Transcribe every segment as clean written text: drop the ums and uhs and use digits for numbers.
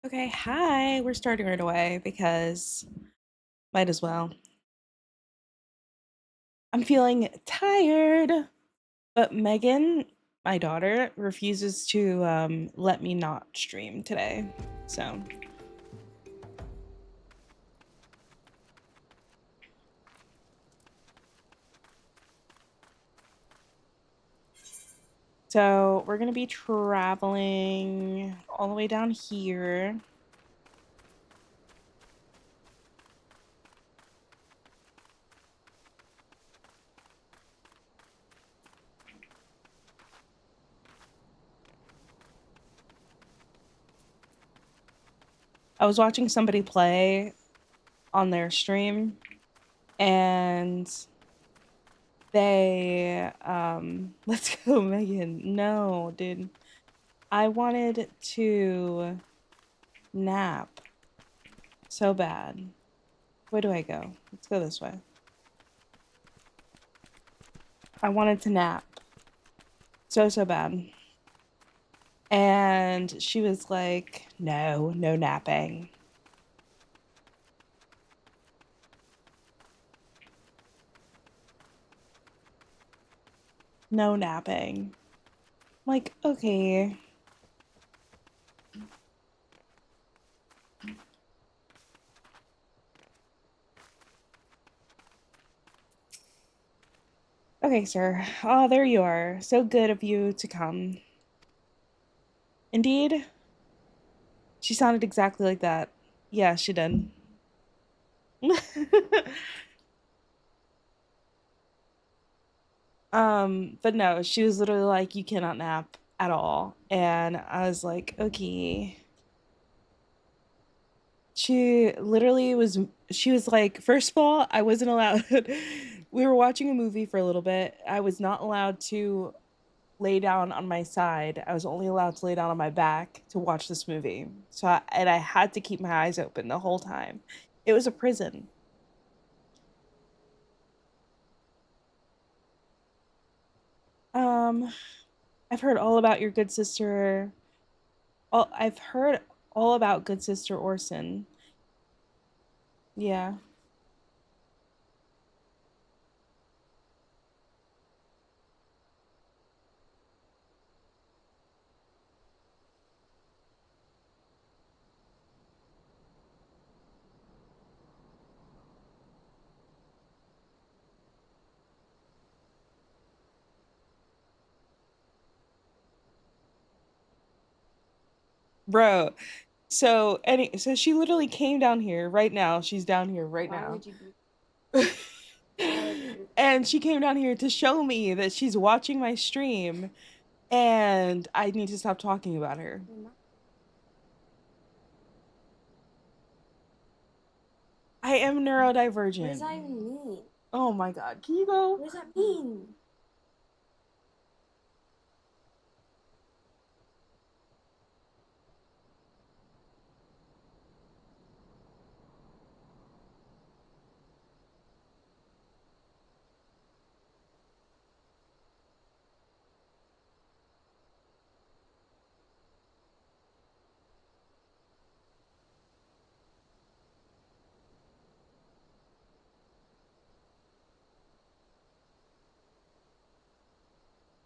Okay, hi. We're starting right away because might as well. I'm feeling tired, but Megan, my daughter, refuses to let me not stream today. So we're gonna be traveling all the way down here. I was watching somebody play on their stream and they let's go, Megan. No, dude. I wanted to nap so bad. Where do I go? Let's go this way. I wanted to nap so bad. And she was like, no napping. No napping. I'm like, okay. Okay, sir. Oh, there you are. So good of you to come. Indeed. She sounded exactly like that. Yeah, she did. But no, she was literally like, you cannot nap at all. And I was like, okay. She literally she was like, first of all, I wasn't allowed. We were watching a movie for a little bit. I was not allowed to lay down on my side. I was only allowed to lay down on my back to watch this movie. And I had to keep my eyes open the whole time. It was a prison. Um, I've heard all about your good sister. I've heard all about good sister Orson. Yeah. Bro, so she literally came down here right now. She's down here right Why now. would you do And she came down here to show me that she's watching my stream and I need to stop talking about her. I am What does neurodivergent. that even mean? Oh my god. Can you go? What does that mean?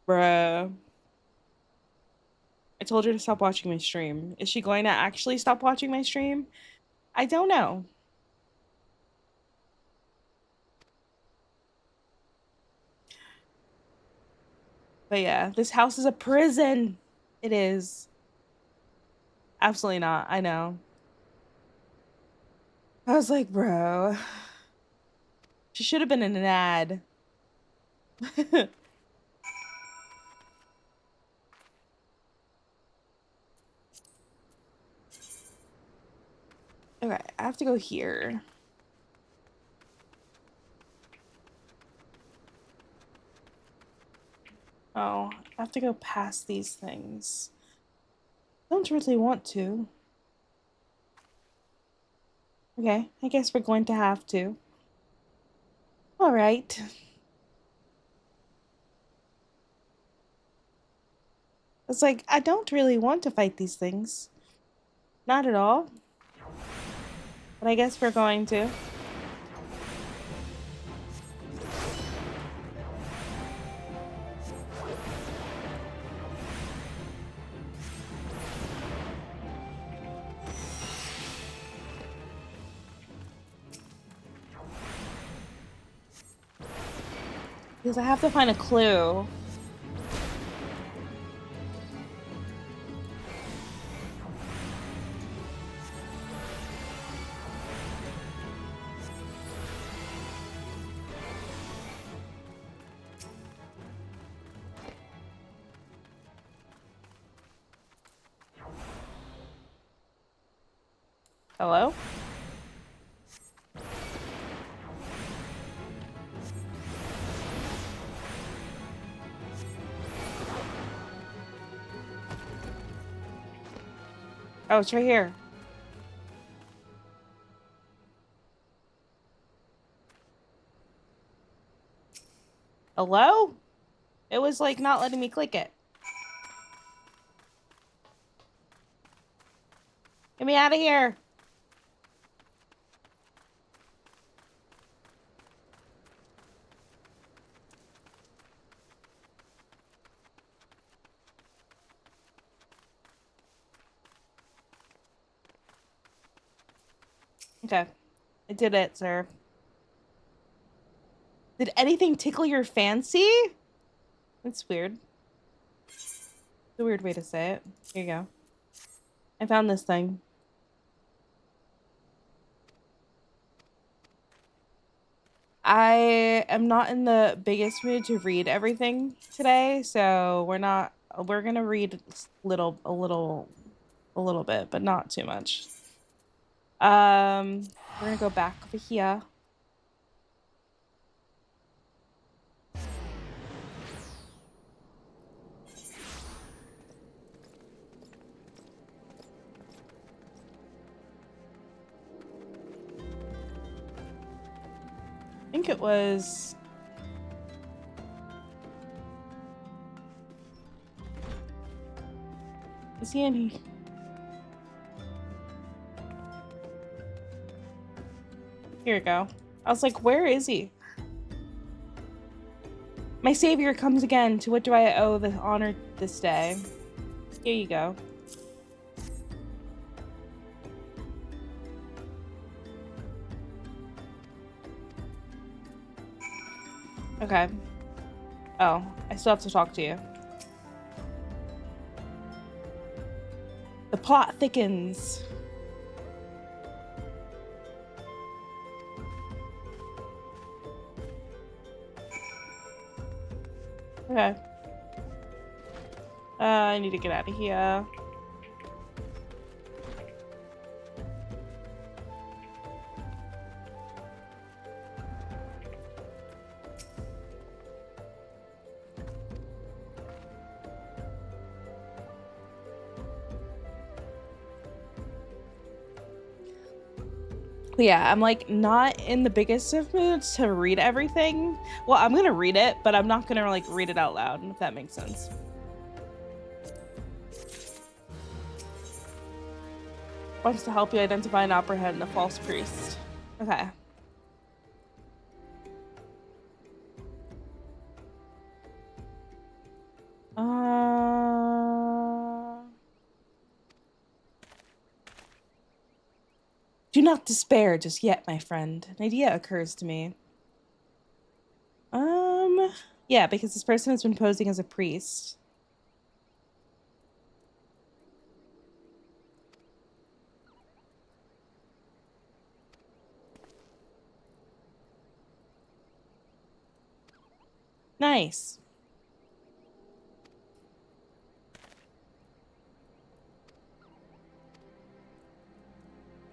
Bruh. I told her to stop watching my stream. Is she going to actually stop watching my stream? I don't know. But yeah, this house is a prison. It is. Absolutely not. I know. I was like, bro, she should have been in an ad. Okay, I have to go here. Oh, I have to go past these things. Don't really want to. Okay, I guess we're going to have to. All right. It's like, I don't really want to fight these things. Not at all. But I guess we're going to. Because I have to find a clue. Hello? Oh, it's right here. Hello? It was like not letting me click it. Get me out of here. Okay. I did it, sir. Did anything tickle your fancy? That's weird. It's a weird way to say it. Here you go. I found this thing. I am not in the biggest mood to read everything today, so we're gonna read a little bit, but not too much. We're gonna go back over here. I think it was... Is he in here? Here we go. I was like, where is he? My savior comes again. To what do I owe the honor this day? Here you go. Okay. Oh, I still have to talk to you. The plot thickens. Okay. I need to get out of here. Yeah, I'm like not in the biggest of moods to read everything. Well, I'm gonna read it, but I'm not gonna like read it out loud, if that makes sense. Wants to help you identify and apprehend the false priest. Okay. Do not despair just yet, my friend. An idea occurs to me. Yeah, because this person has been posing as a priest. Nice.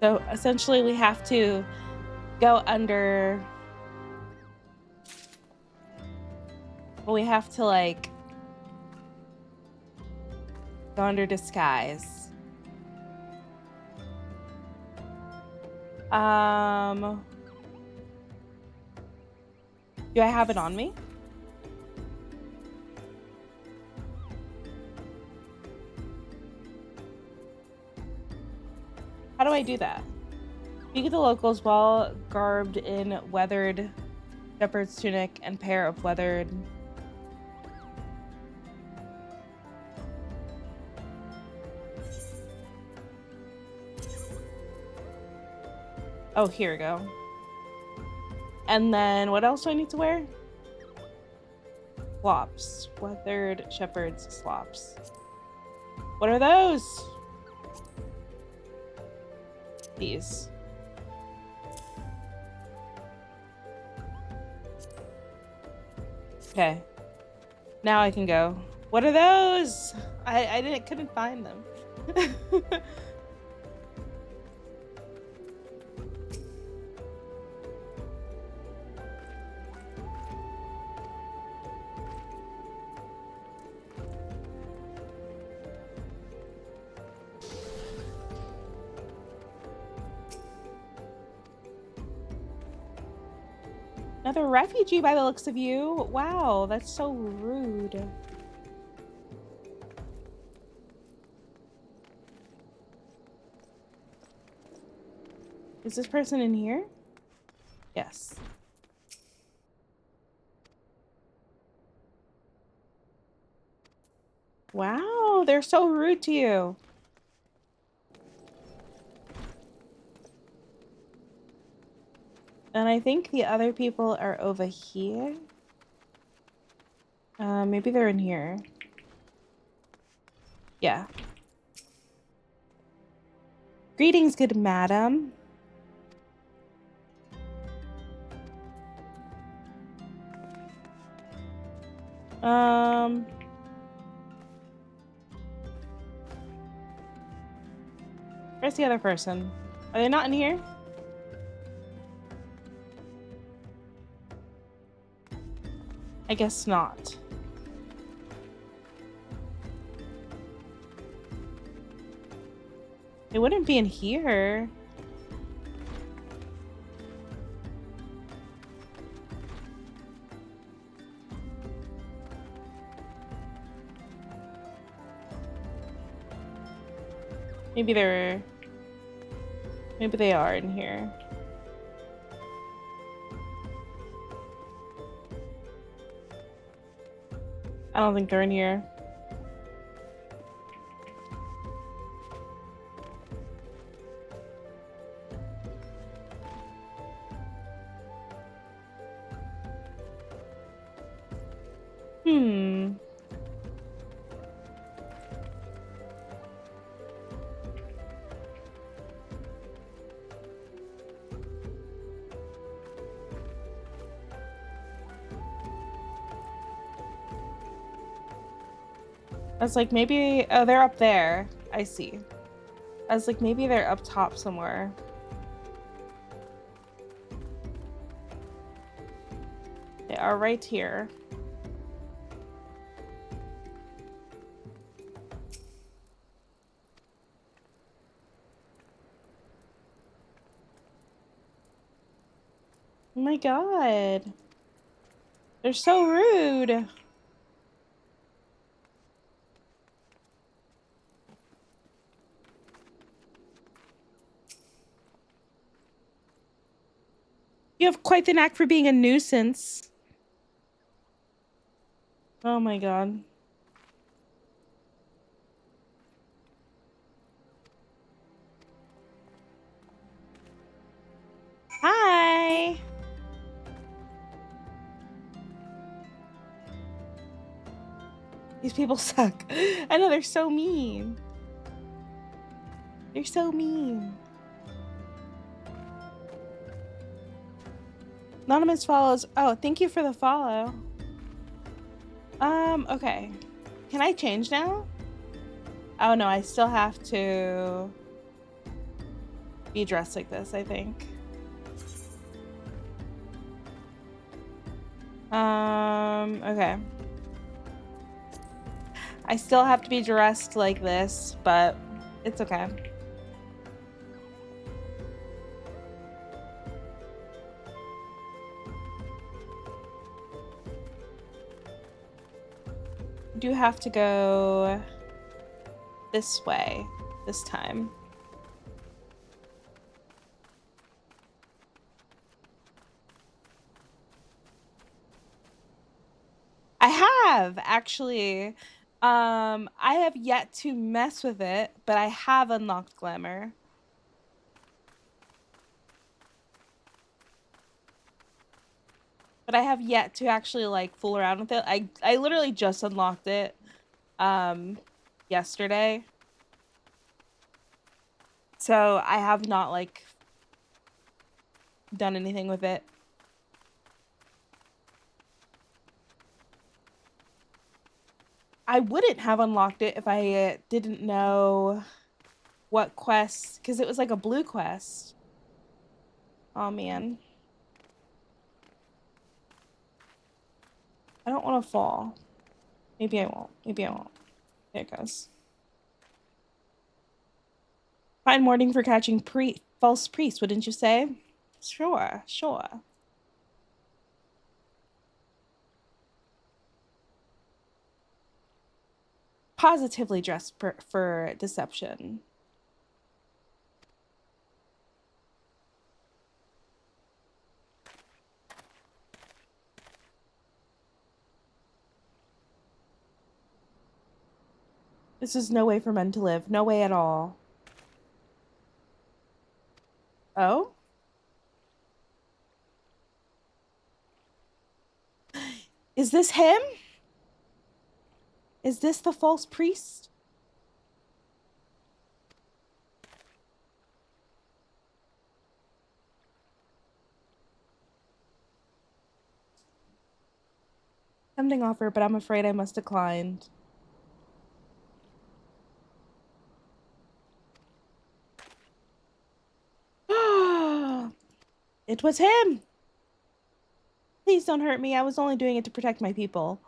So essentially we have to go under... Well, we have to like go under disguise. Do I have it on me? How do I do that? Speak of the locals while garbed in weathered shepherd's tunic and pair of weathered. Oh, here we go. And then what else do I need to wear? Slops. Weathered shepherd's slops. What are those? These. Okay. Now I can go. What are those? I couldn't find them. Another refugee by the looks of you. Wow, that's so rude. Is this person in here? Yes. Wow, they're so rude to you. And I think the other people are over here. Maybe they're in here. Yeah. Greetings, good madam. Where's the other person? Are they not in here? I guess not. They wouldn't be in here. Maybe they are in here. I don't think they're in here. I was like, maybe... Oh, they're up there. I see. I was like, maybe they're up top somewhere. They are right here. Oh my god. They're so rude. You have quite the knack for being a nuisance. Oh my god. Hi. These people suck. I know, they're so mean. They're so mean. Anonymous follows. Oh, thank you for the follow. Okay. Can I change now? Oh no, I still have to be dressed like this, I think. Okay. I still have to be dressed like this, but it's okay. I do have to go this way this time. have actually. I have yet to mess with it, but I have unlocked glamour. But I have yet to actually like fool around with it. I literally just unlocked it yesterday. So I have not like done anything with it. I wouldn't have unlocked it if I didn't know what quest, because it was like a blue quest. Oh man. I don't want to fall. Maybe I won't. Maybe I won't. There it goes. Fine morning for catching false priests, wouldn't you say? Sure, sure. Positively dressed for deception. This is no way for men to live. No way at all. Oh? Is this him? Is this the false priest? Tempting offer, but I'm afraid I must decline. It was him! Please don't hurt me. I was only doing it to protect my people.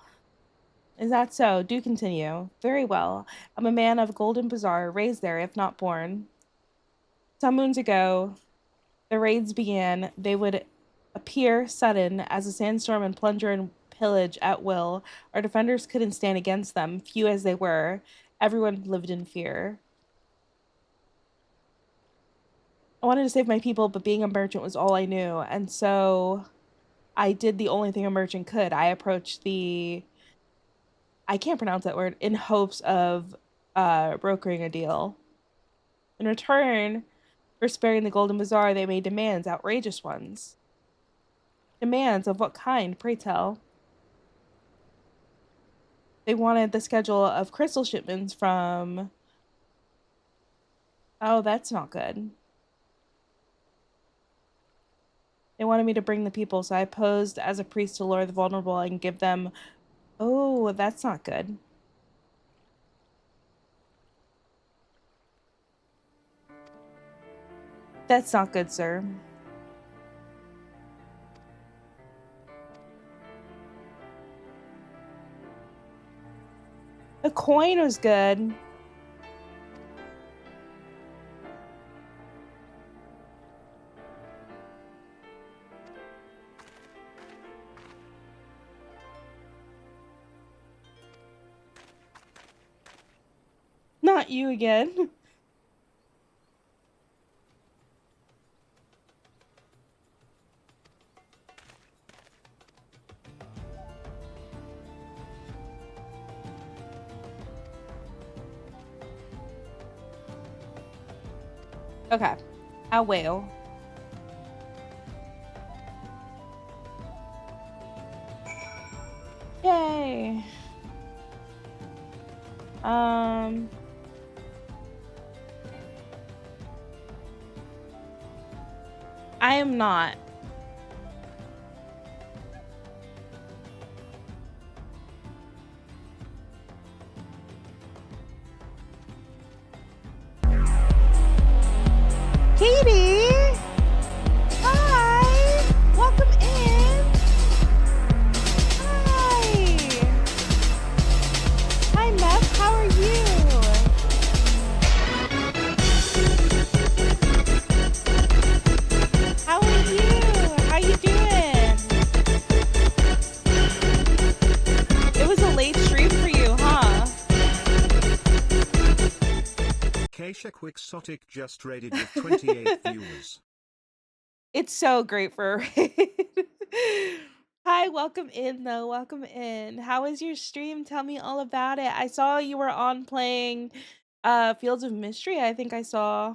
Is that so? Do continue. Very well. I'm a man of Golden Bazaar, raised there, if not born. Some moons ago, the raids began. They would appear sudden as a sandstorm and plunder and pillage at will. Our defenders couldn't stand against them, few as they were. Everyone lived in fear. I wanted to save my people, but being a merchant was all I knew. And so I did the only thing a merchant could. I approached I can't pronounce that word, in hopes of brokering a deal. In return for sparing the Golden Bazaar, they made demands, outrageous ones. Demands of what kind, pray tell? They wanted the schedule of crystal shipments from... Oh, that's not good. They wanted me to bring the people, so I posed as a priest to lure the vulnerable and give them... Oh, that's not good. That's not good, sir. The coin was good. Not you again. Okay. I will. Yay. I am not. Katie! Hi! Welcome in! Hi! Hi, Meth, how are you? How are you? How you doing? It was a late stream for you, huh? Keisha Quixotic just raided with 28 viewers. It's so great for a raid. Hi, welcome in though. Welcome in. How was your stream? Tell me all about it. I saw you were on playing Fields of Mystery, I think I saw.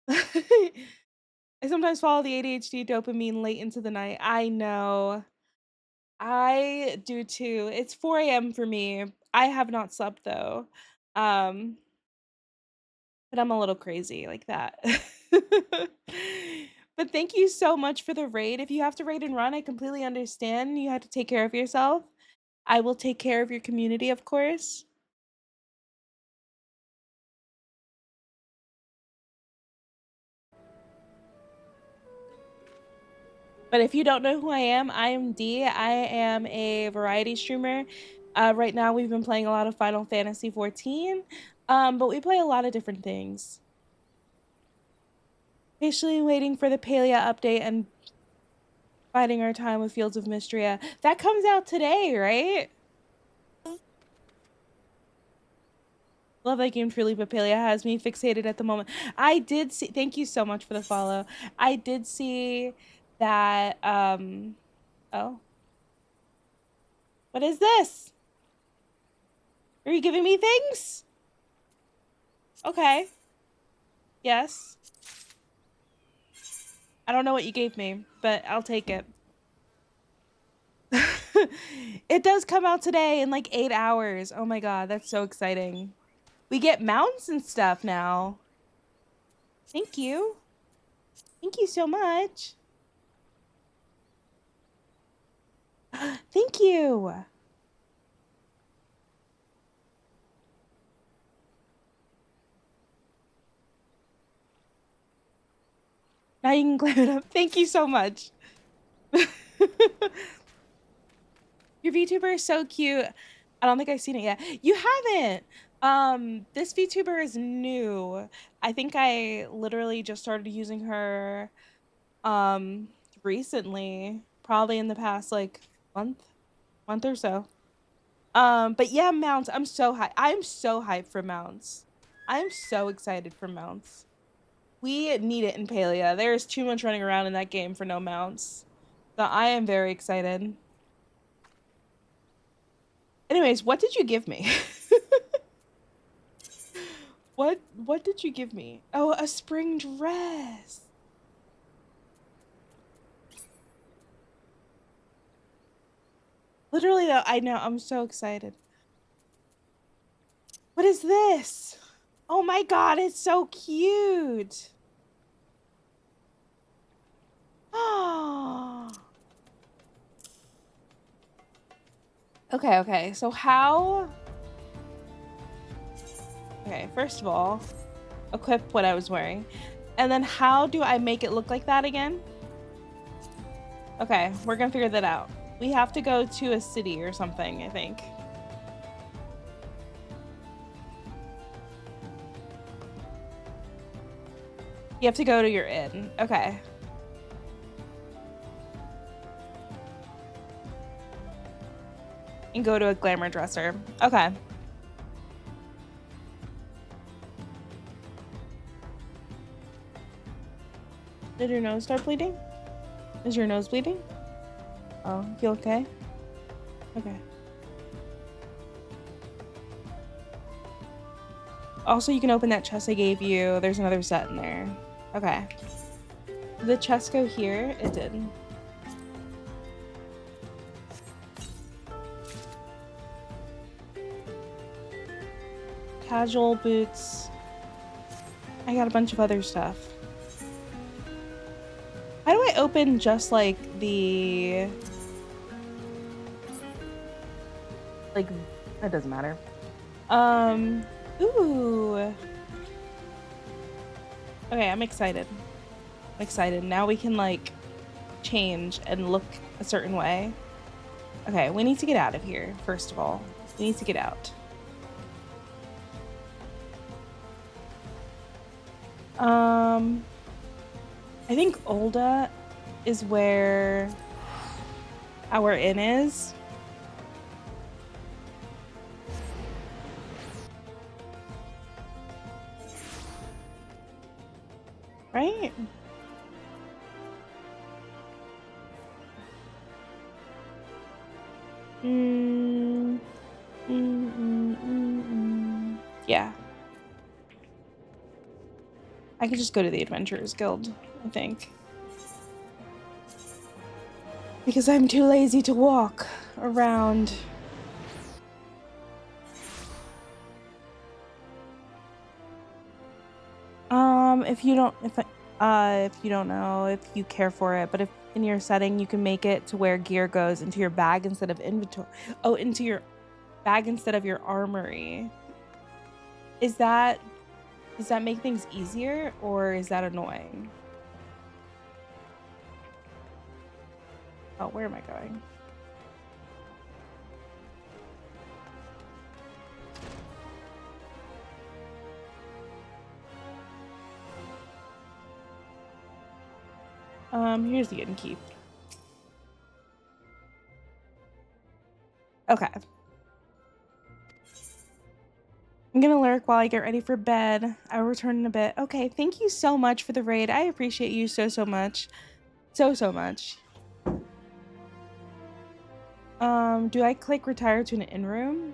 I sometimes follow the ADHD dopamine late into the night. I know. I do too. It's 4 a.m. for me. I have not slept though. Um, but I'm a little crazy like that. But thank you so much for the raid. If you have to raid and run, I completely understand. You have to take care of yourself. I will take care of your community, of course. But if you don't know who I am D. I am a variety streamer. Right now, we've been playing a lot of Final Fantasy XIV, but we play a lot of different things. Patiently waiting for the Palea update and biding our time with Fields of Mystria. That comes out today, right? Love that game truly, but Palea has me fixated at the moment. I did see, thank you so much for the follow. I did see that, oh. What is this? Are you giving me things? Okay. Yes. I don't know what you gave me, but I'll take it. It does come out today in like 8 hours. Oh my god, that's so exciting. We get mounts and stuff now. Thank you. Thank you so much. Thank you. Now you can clear it up. Thank you so much. Your VTuber is so cute. I don't think I've seen it yet. You haven't. This VTuber is new. I think I literally just started using her recently, probably in the past like month or so. But yeah, mounts. I'm so hyped for mounts. I'm so excited for mounts. We need it in Palea. There's too much running around in that game for no mounts. So I am very excited. Anyways, what did you give me? What did you give me? Oh, a spring dress. Literally though, I know, I'm so excited. What is this? Oh my god, it's so cute. Oh. Okay, so how... Okay, first of all, equip what I was wearing. And then how do I make it look like that again? Okay, we're gonna figure that out. We have to go to a city or something, I think. You have to go to your inn. Okay. And go to a glamour dresser. Okay. Did your nose start bleeding? Is your nose bleeding? Oh, you okay? Okay. Also, you can open that chest I gave you. There's another set in there. Okay. Did the chest go here? It did. Casual boots. I got a bunch of other stuff. How do I open just like the... Like, that doesn't matter. Ooh. Okay, I'm excited. I'm excited. Now we can like change and look a certain way. Okay, we need to get out of here, first of all. We need to get out. I think Olda is where our inn is. Right? Yeah. I could just go to the Adventurers Guild, I think. Because I'm too lazy to walk around. If you don't know, if you care for it, but if in your setting you can make it to where gear goes into your bag instead of inventory. Oh, into your bag instead of your armory. Does that make things easier, or is that annoying? Oh, where am I going? Here's the innkeep. Okay. I'm gonna lurk while I get ready for bed. I'll return in a bit. Okay, thank you so much for the raid. I appreciate you so much. So much. Do I click retire to an in-room?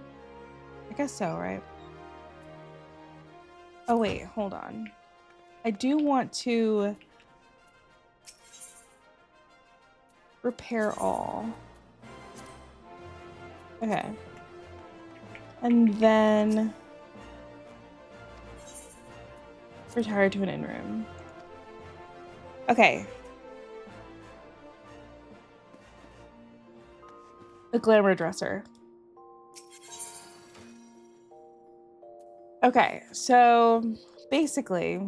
I guess so, right? Oh wait, hold on. I do want to repair all. Okay. And then retire to an in-room. Okay. The glamour dresser. Okay, so basically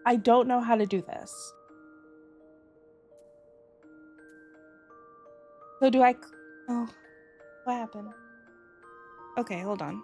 I don't know how to do this. So do I... Oh, what happened? Okay, hold on.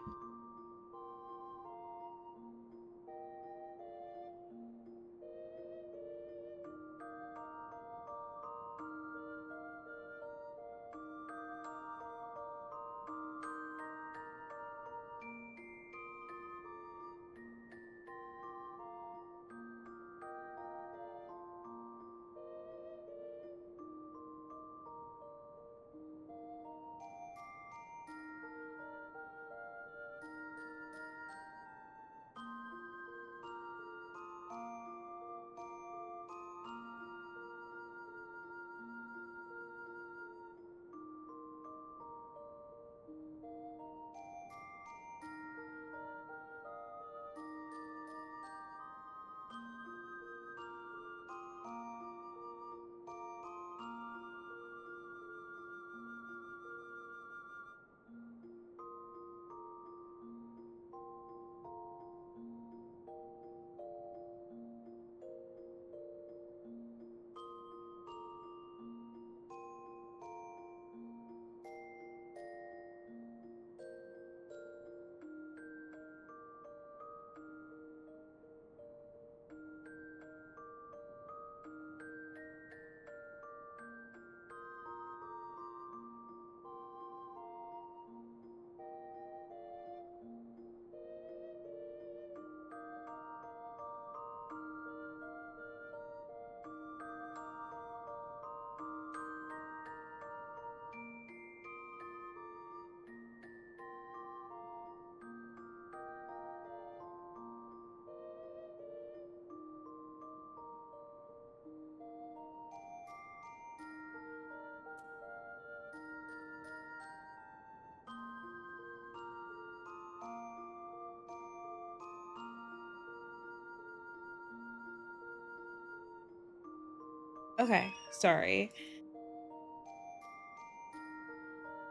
Okay, sorry.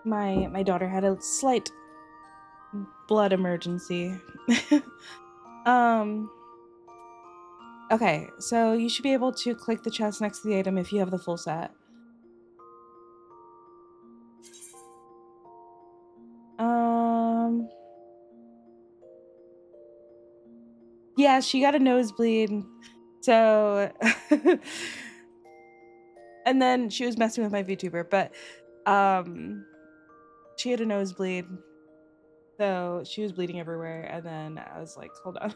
My daughter had a slight blood emergency. um Okay, so you should be able to click the chest next to the item if you have the full set. Yeah, she got a nosebleed. So and then she was messing with my VTuber, but she had a nosebleed. So she was bleeding everywhere, and then I was like, hold on.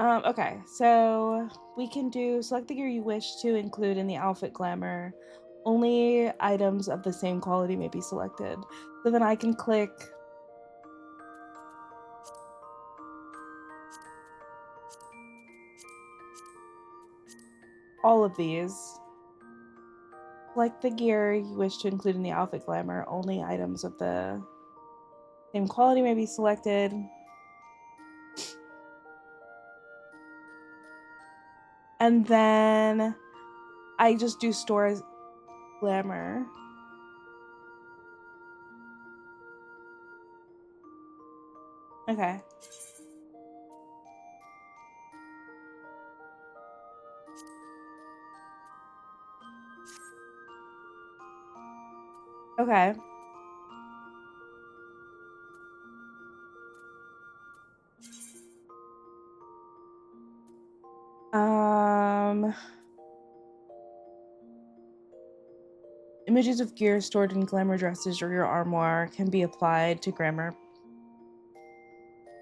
Okay, so we can do select the gear you wish to include in the outfit glamour. Only items of the same quality may be selected. So then I can click all of these. Select the gear you wish to include in the outfit glamour. Only items of the same quality may be selected. And then I just do store as glamour. Okay. Okay. Images of gear stored in glamour dresses or your armoire can be applied to glamour.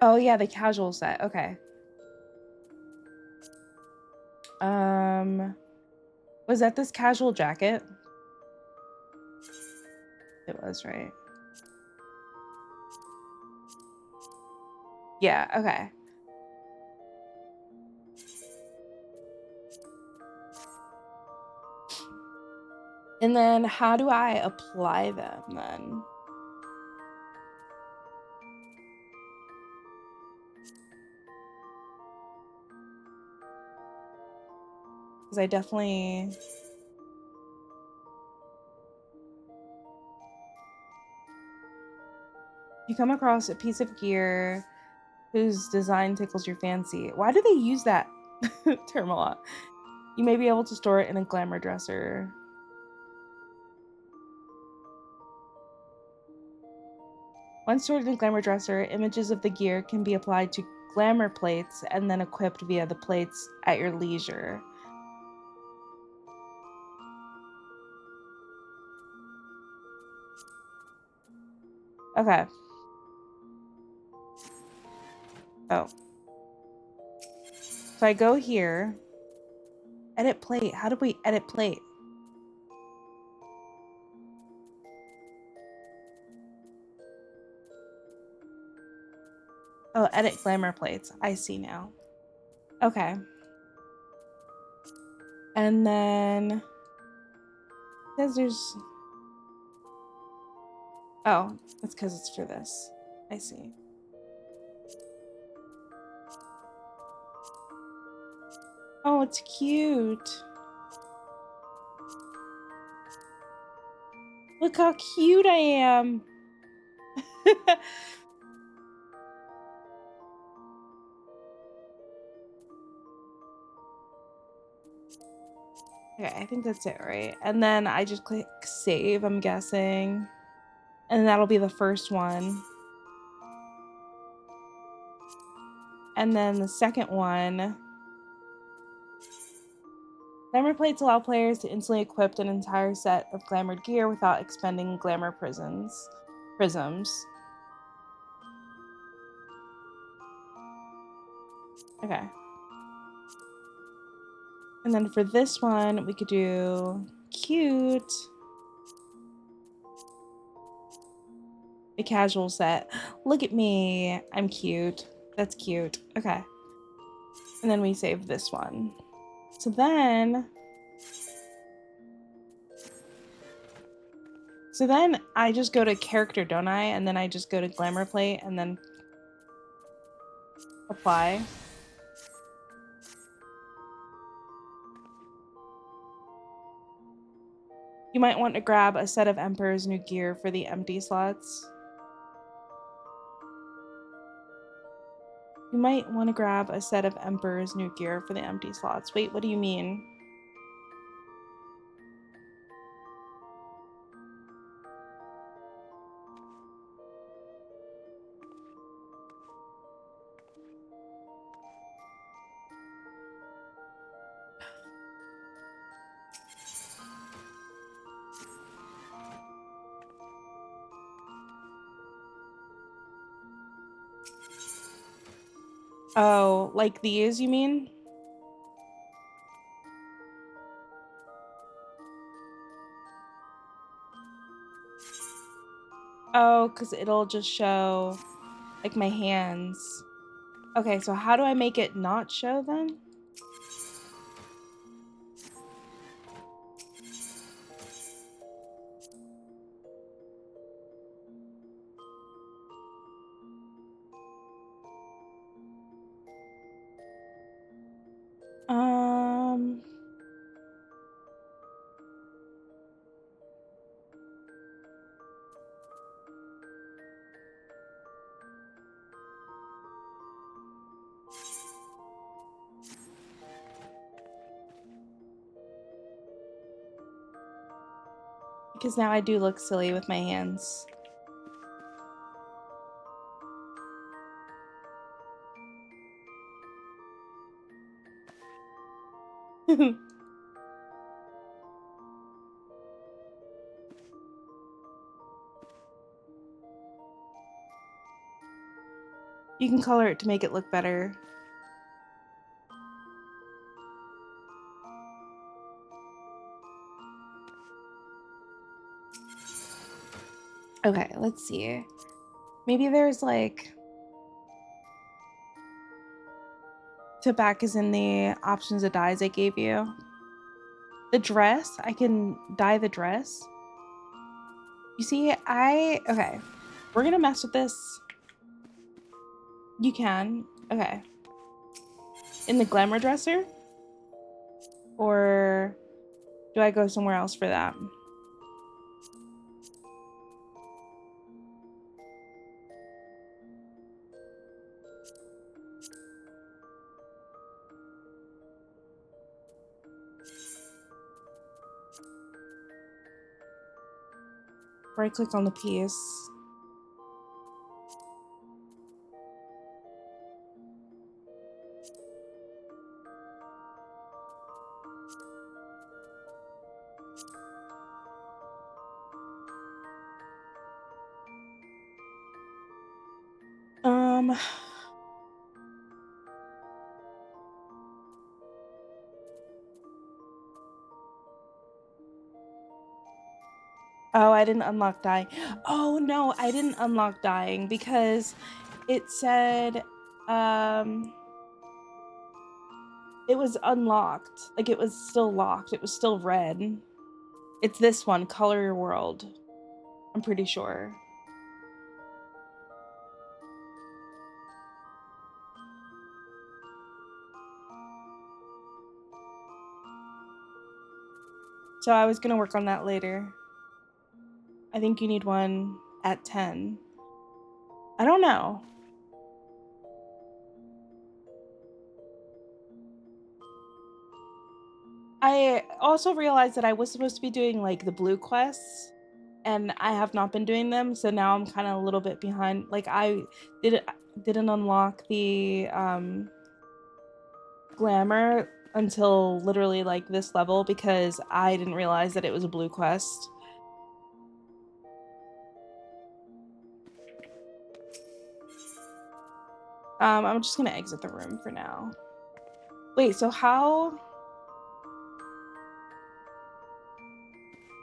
Oh yeah, the casual set. Okay. Was that this casual jacket? It was, right? Yeah, okay. And then how do I apply them then? Because I definitely... You come across a piece of gear whose design tickles your fancy. Why do they use that term a lot? You may be able to store it in a glamour dresser. Once stored in a glamour dresser, images of the gear can be applied to glamour plates and then equipped via the plates at your leisure. Okay. Oh. So I go here. Edit plate. How do we edit plate? Oh, edit glamour plates. I see now. Okay. And then says there's... Oh, that's because it's for this. I see. Oh, it's cute. Look how cute I am. Okay, I think that's it, right? And then I just click save, I'm guessing. And that'll be the first one. And then the second one. Glamour plates allow players to instantly equip an entire set of glamored gear without expending glamour prisms. Okay. And then for this one, we could do cute. A casual set. Look at me. I'm cute. That's cute. Okay. And then we save this one. So then I just go to character, don't I? And then I just go to glamour plate and then apply. You might want to grab a set of Emperor's new gear for the empty slots. You might want to grab a set of Emperor's new gear for the empty slots. Wait, what do you mean? Oh, like these, you mean? Oh, because it'll just show like my hands. Okay, so how do I make it not show them? Um, because now I do look silly with my hands. You can color it to make it look better. Okay, let's see. Maybe there's like tobacco is in the options of dyes I gave you. The dress, I can dye the dress. You see, okay. We're gonna mess with this. You can. Okay. In the glamour dresser? Or do I go somewhere else for that? Right click on the piece. Um, oh, I didn't unlock dyeing. Oh no, I didn't unlock dyeing because it said it was unlocked. Like it was still locked. It was still red. It's this one, Color Your World. I'm pretty sure. So I was gonna work on that later. I think you need one at 10. I don't know. I also realized that I was supposed to be doing like the blue quests and I have not been doing them, so now I'm kind of a little bit behind. Like I didn't unlock the glamour until literally like this level because I didn't realize that it was a blue quest. I'm just gonna exit the room for now. Wait, so how?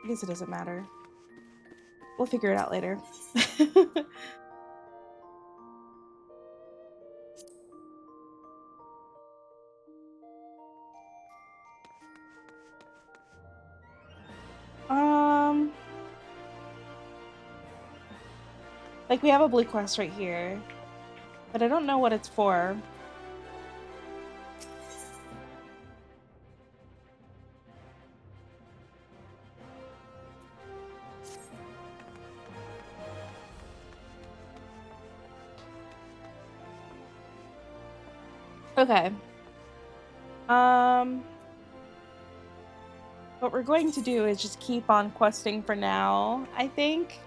I guess it doesn't matter. We'll figure it out later. um, like we have a blue quest right here, but I don't know what it's for. Okay. What we're going to do is just keep on questing for now, I think.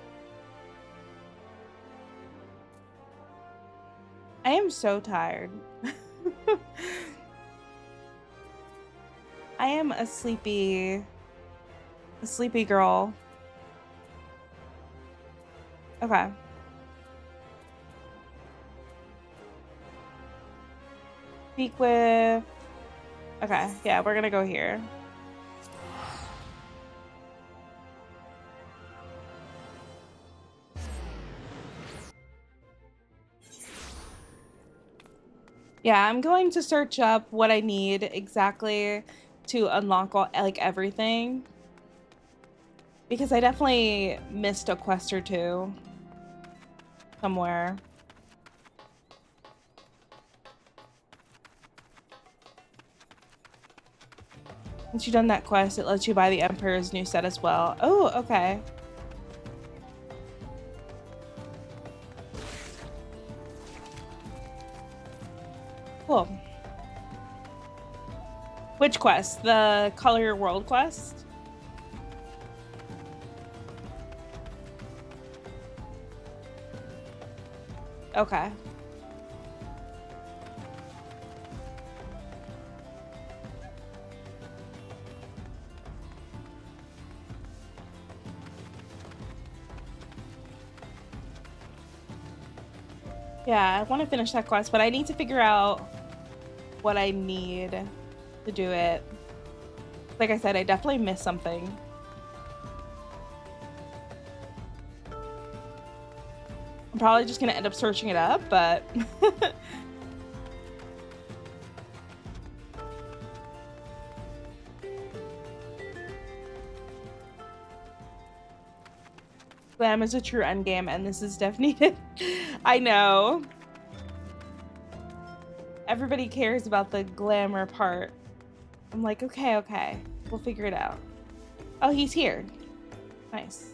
I am so tired. I am a sleepy girl. Okay. Speak with... Okay, yeah, we're gonna go here. Yeah, I'm going to search up what I need exactly to unlock all, like, everything. Because I definitely missed a quest or two somewhere. Once you've done that quest, it lets you buy the Emperor's new set as well. Oh, okay. Cool. Which quest? The Color Your World quest? Okay. Yeah, I want to finish that quest, but I need to figure out what I need to do it. Like I said, I definitely missed something. I'm probably just gonna end up searching it up, but Glam is a true endgame, and this is definitely I know. Everybody cares about the glamour part. I'm like, okay, we'll figure it out. Oh, he's here. Nice.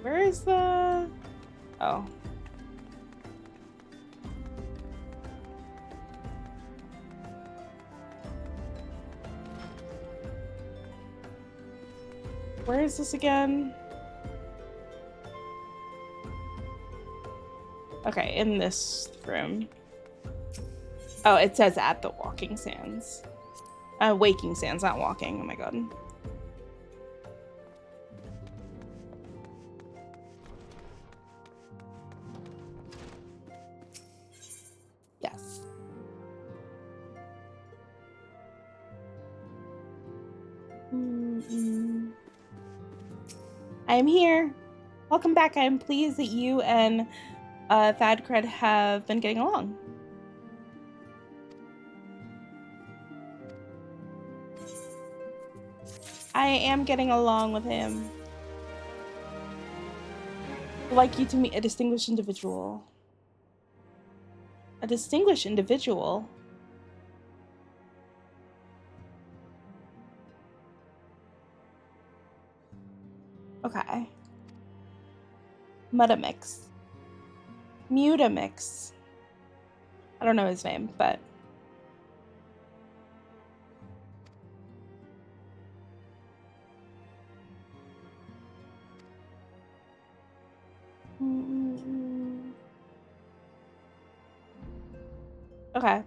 Where is the... Oh. Where is this again? Okay, in this room. Oh, it says at the walking sands. Waking sands, not walking. Oh my god. Yes. I'm here. Welcome back. I am pleased that you and Thadcred have been getting along. I am getting along with him. I'd like you to meet a distinguished individual. A distinguished individual? Okay. Mutamix. Mutamix. I don't know his name, but... Okay.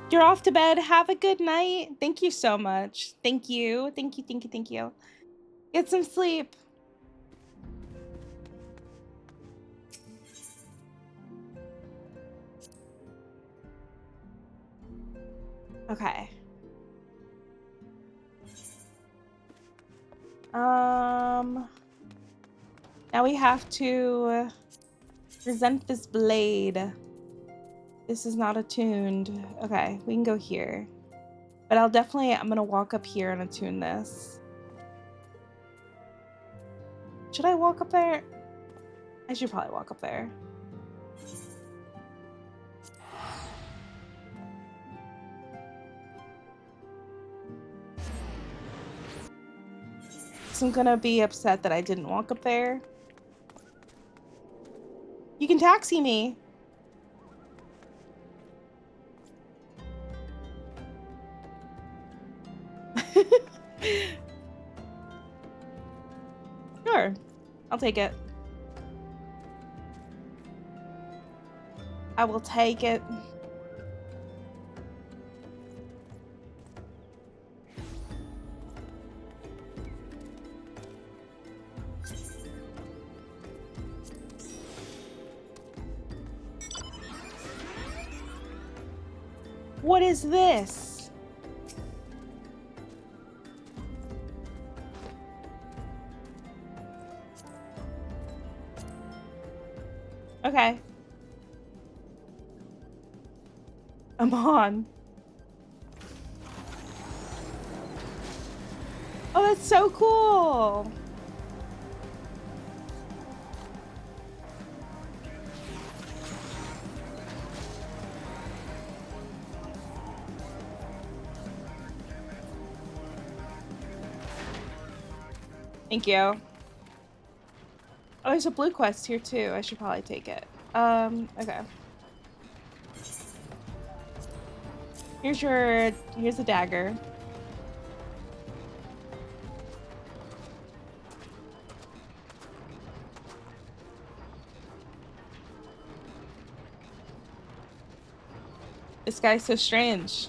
You're off to bed. Have a good night. Thank you so much. Thank you. Thank you, thank you, thank you. Get some sleep. Okay. Now we have to present this blade. This is not attuned. Okay, we can go here. But I'm gonna walk up here and attune this. Should I walk up there? I should probably walk up there. So I'm gonna be upset that I didn't walk up there. You can taxi me. Sure, I'll take it. I will take it. What is this? Okay. I'm on. Oh, that's so cool. Thank you. Oh, there's a blue quest here too. I should probably take it. Okay. Here's the dagger. This guy's so strange.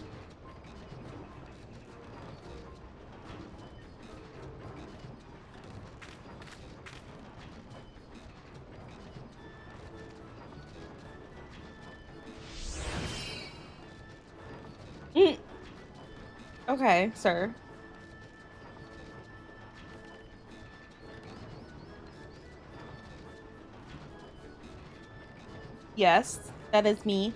Okay, sir. Yes, that is me.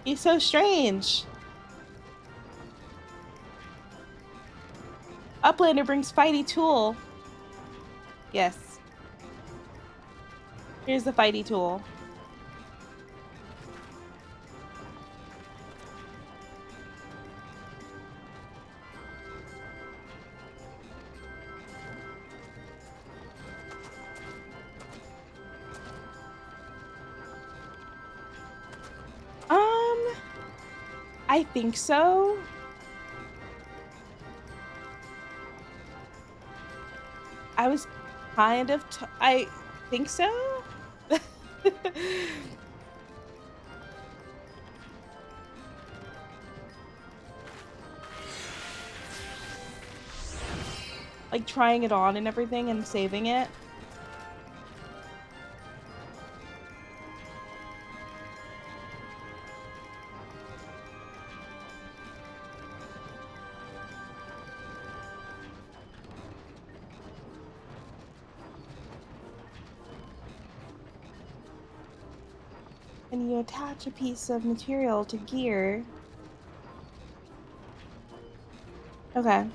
He's so strange. Uplander brings fighty tool. Yes. Here's the fighty tool. I think so. I was kind of I think so. Like trying it on and everything and saving it. And you attach a piece of material to gear. Okay.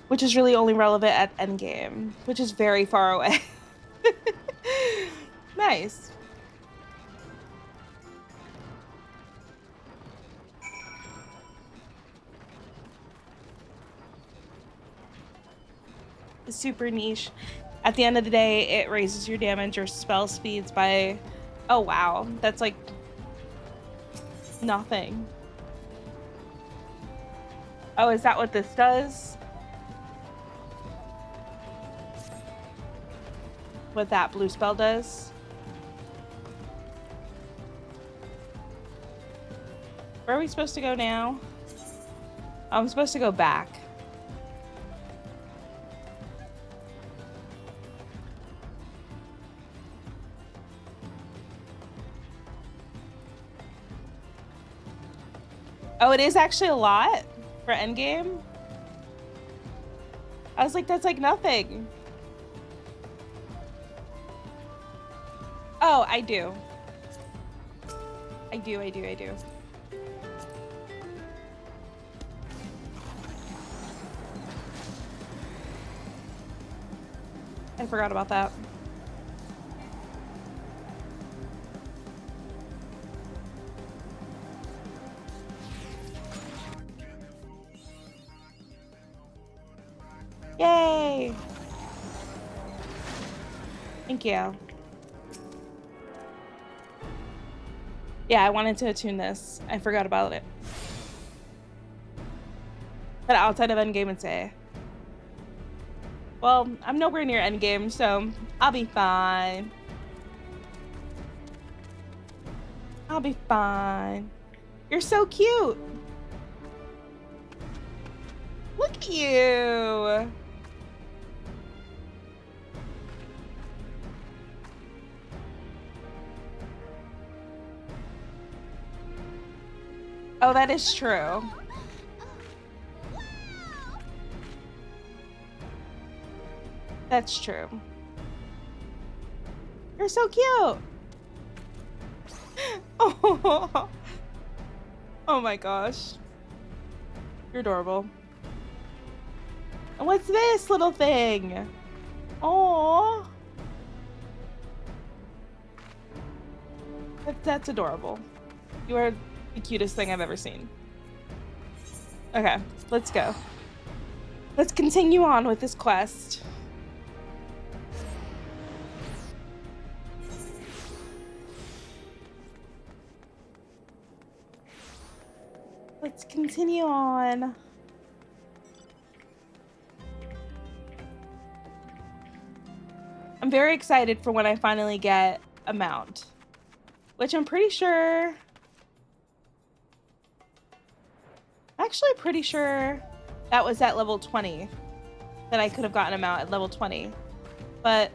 Which is really only relevant at endgame, which is very far away. Nice. It's super niche. At the end of the day, it raises your damage or spell speeds by... Oh, wow. That's like... nothing. Oh, is that what this does? What that blue spell does? Where are we supposed to go now? I'm supposed to go back. Oh, it is actually a lot for endgame? I was like, that's like nothing. Oh, I do. I do. I forgot about that. Yay! Thank you. Yeah, I wanted to attune this. I forgot about it. But outside of endgame and say. Well, I'm nowhere near endgame, so I'll be fine. I'll be fine. You're so cute. Look at you. Oh, that is true. That's true. You're so cute. Oh, oh my gosh. You're adorable. And what's this little thing? Oh, that's adorable. You are the cutest thing I've ever seen. Okay, let's go. Let's continue on with this quest. Let's continue on. I'm very excited for when I finally get a mount, which I'm pretty sure... Actually pretty sure that was at level 20, that I could have gotten a mount at level 20, but...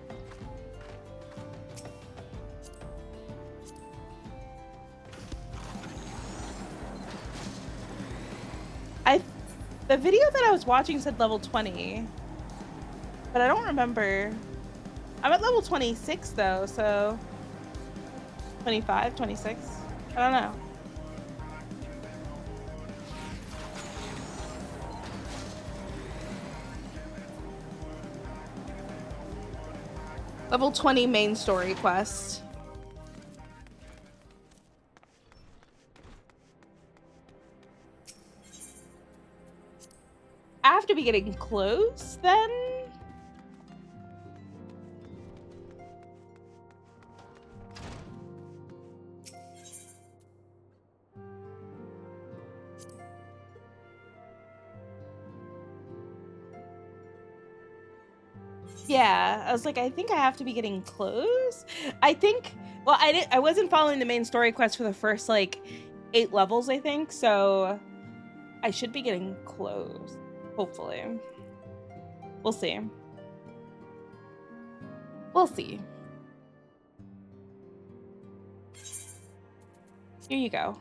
The video that I was watching said level 20, but I don't remember. I'm at level 26 though, so 25, 26. I don't know. Level 20 main story quest. I have to be getting close then? Yeah, I was like, I think I have to be getting close. I think, well, I wasn't following the main story quest for the first like 8 levels, I think, so I should be getting close, hopefully. We'll see. We'll see. Here you go.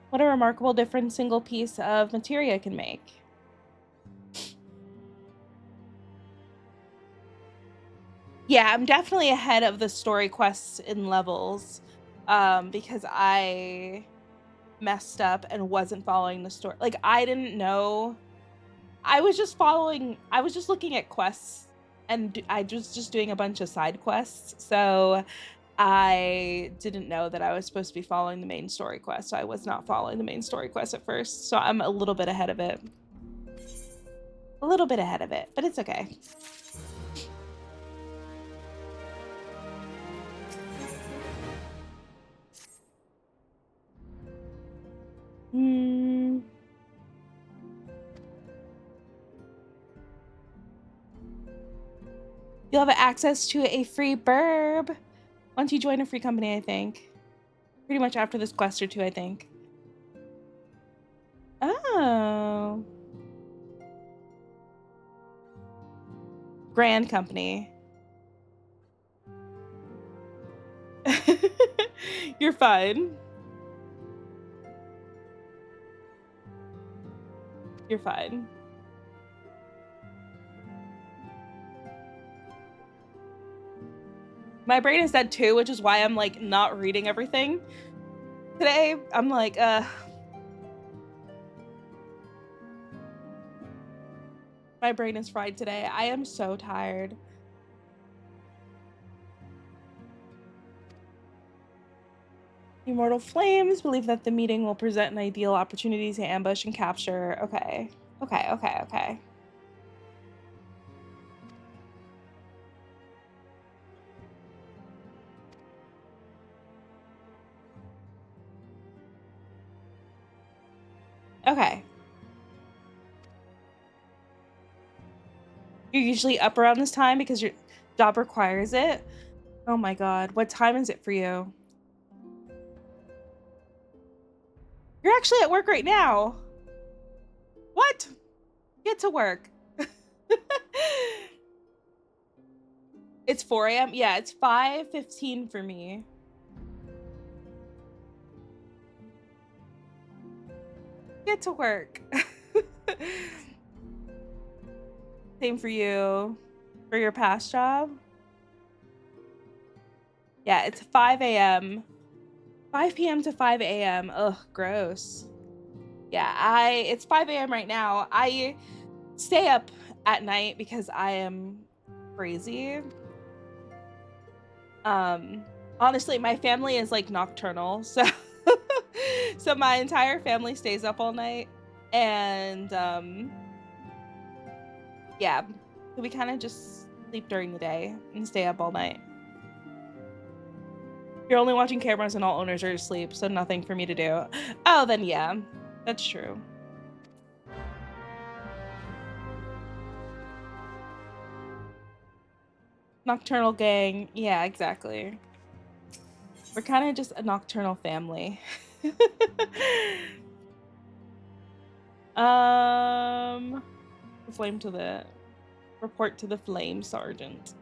What a remarkable difference single piece of materia can make. Yeah, I'm definitely ahead of the story quests in levels, because I messed up and wasn't following the story. Like, I didn't know. I was just looking at quests, and I was just doing a bunch of side quests, so I didn't know that I was supposed to be following the main story quest, so I was not following the main story quest at first, so I'm a little bit ahead of it. A little bit ahead of it, but it's okay. You'll have access to a free burb once you join a free company, I think. Pretty much after this quest or 2, I think. Oh. Grand company. You're fine. You're fine. My brain is dead too, which is why I'm like not reading everything today. I'm like, my brain is fried today. I am so tired. Immortal Flames believe that the meeting will present an ideal opportunity to ambush and capture. Okay. Okay, okay, okay. Okay. You're usually up around this time because your job requires it? Oh my god, what time is it for you? You're actually at work right now. What? Get to work. It's 4 a.m.? Yeah, it's 5:15 for me. Get to work. Same for you. For your past job? Yeah, it's 5 a.m. 5 p.m. to 5 a.m. Ugh, gross. Yeah, it's 5 a.m. right now. I stay up at night because I am crazy. Honestly, my family is like nocturnal, so so my entire family stays up all night, and yeah, we kind of just sleep during the day and stay up all night. You're only watching cameras and all owners are asleep, so nothing for me to do. Oh, then yeah, that's true. Nocturnal gang. Yeah, exactly. We're kind of just a nocturnal family. Flame to the report to the flame sergeant.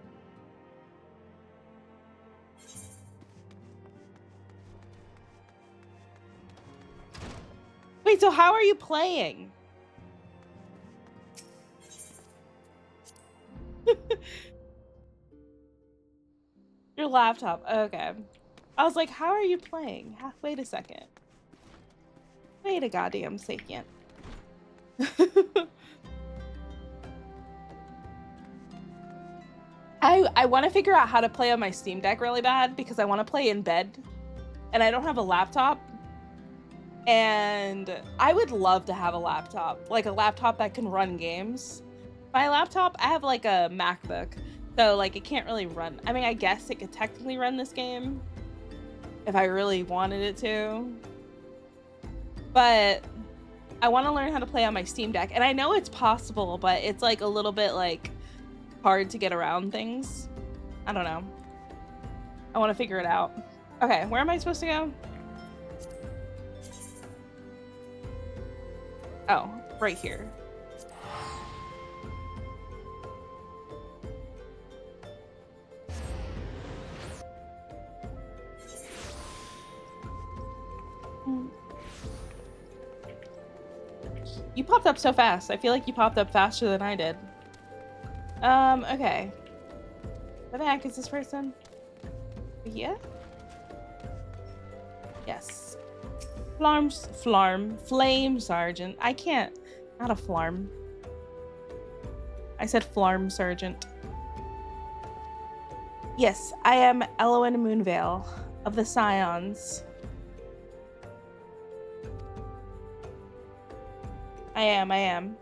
Wait, so how are you playing? Your laptop. Okay. I was like, how are you playing? Wait a second. Wait a goddamn second. I want to figure out how to play on my Steam Deck really bad because I want to play in bed and I don't have a laptop. And I would love to have a laptop, like a laptop that can run games. My laptop, I have like a MacBook, so like it can't really run. I mean, I guess it could technically run this game if I really wanted it to. But I want to learn how to play on my Steam Deck. And I know it's possible, but it's like a little bit like hard to get around things. I don't know. I want to figure it out. Okay, where am I supposed to go? Oh, right here. You popped up so fast. I feel like you popped up faster than I did. Okay. What the heck is this person? Yeah? Yes. Flame sergeant. I can't. Not a flarm. I said flarm sergeant. Yes, I am Elowen Moonvale of the Scions. I am.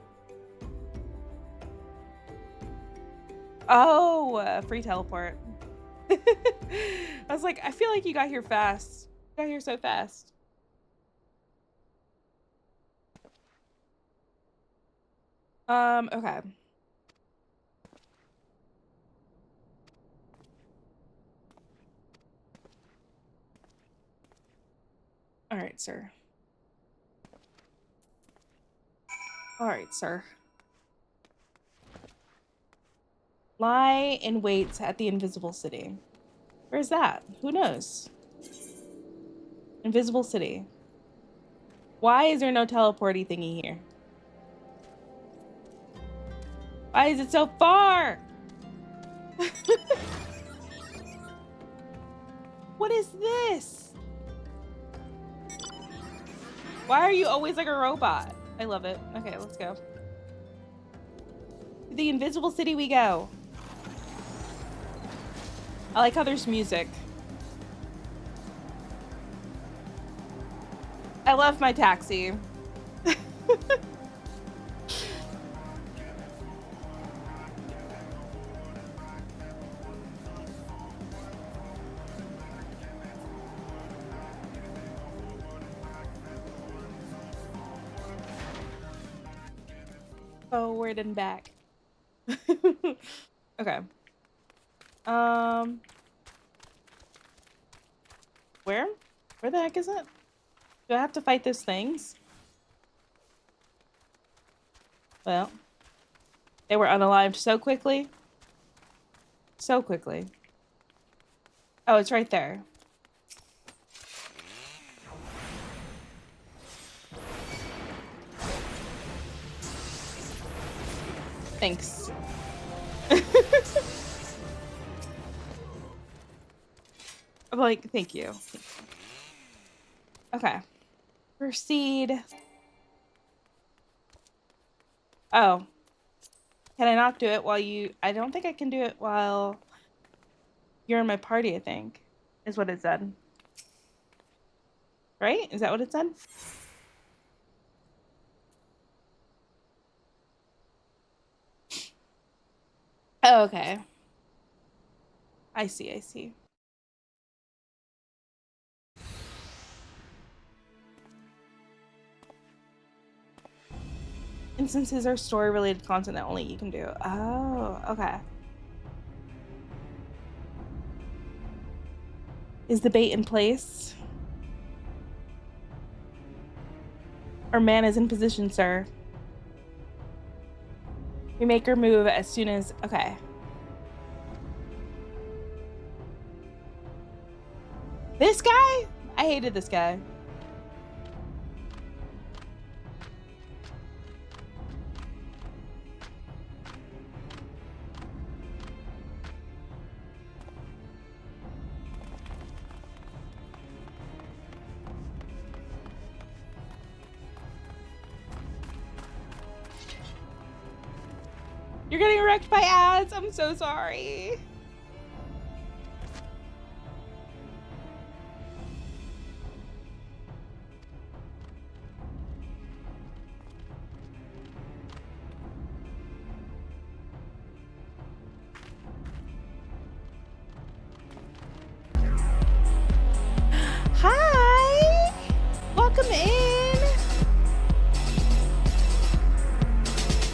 Oh, free teleport. I was like, I feel like you got here fast. You got here so fast. Okay. All right, sir. All right, sir. Lie in wait at the Invisible City. Where's that? Who knows? Invisible City. Why is there no teleporty thingy here? Why is it so far? What is this? Why are you always like a robot? I love it. Okay, let's go. To the Invisible City we go. I like how there's music. I love my taxi. Forward and back. Okay. Where? Where the heck is it? Do I have to fight those things? Well, they were unalived so quickly. So quickly. Oh, it's right there. Thanks. I'm like, thank you. Okay. Proceed. Oh. Can I not do it while you... I don't think I can do it while you're in my party, I think. Is what it said. Right? Is that what it said? Oh, okay. I see, I see. Instances are story-related content that only you can do. Oh, okay. Is the bait in place? Our man is in position, sir. We make our move as soon as... Okay. This guy? I hated this guy. You're getting wrecked by ads. I'm so sorry. Hi. Welcome in.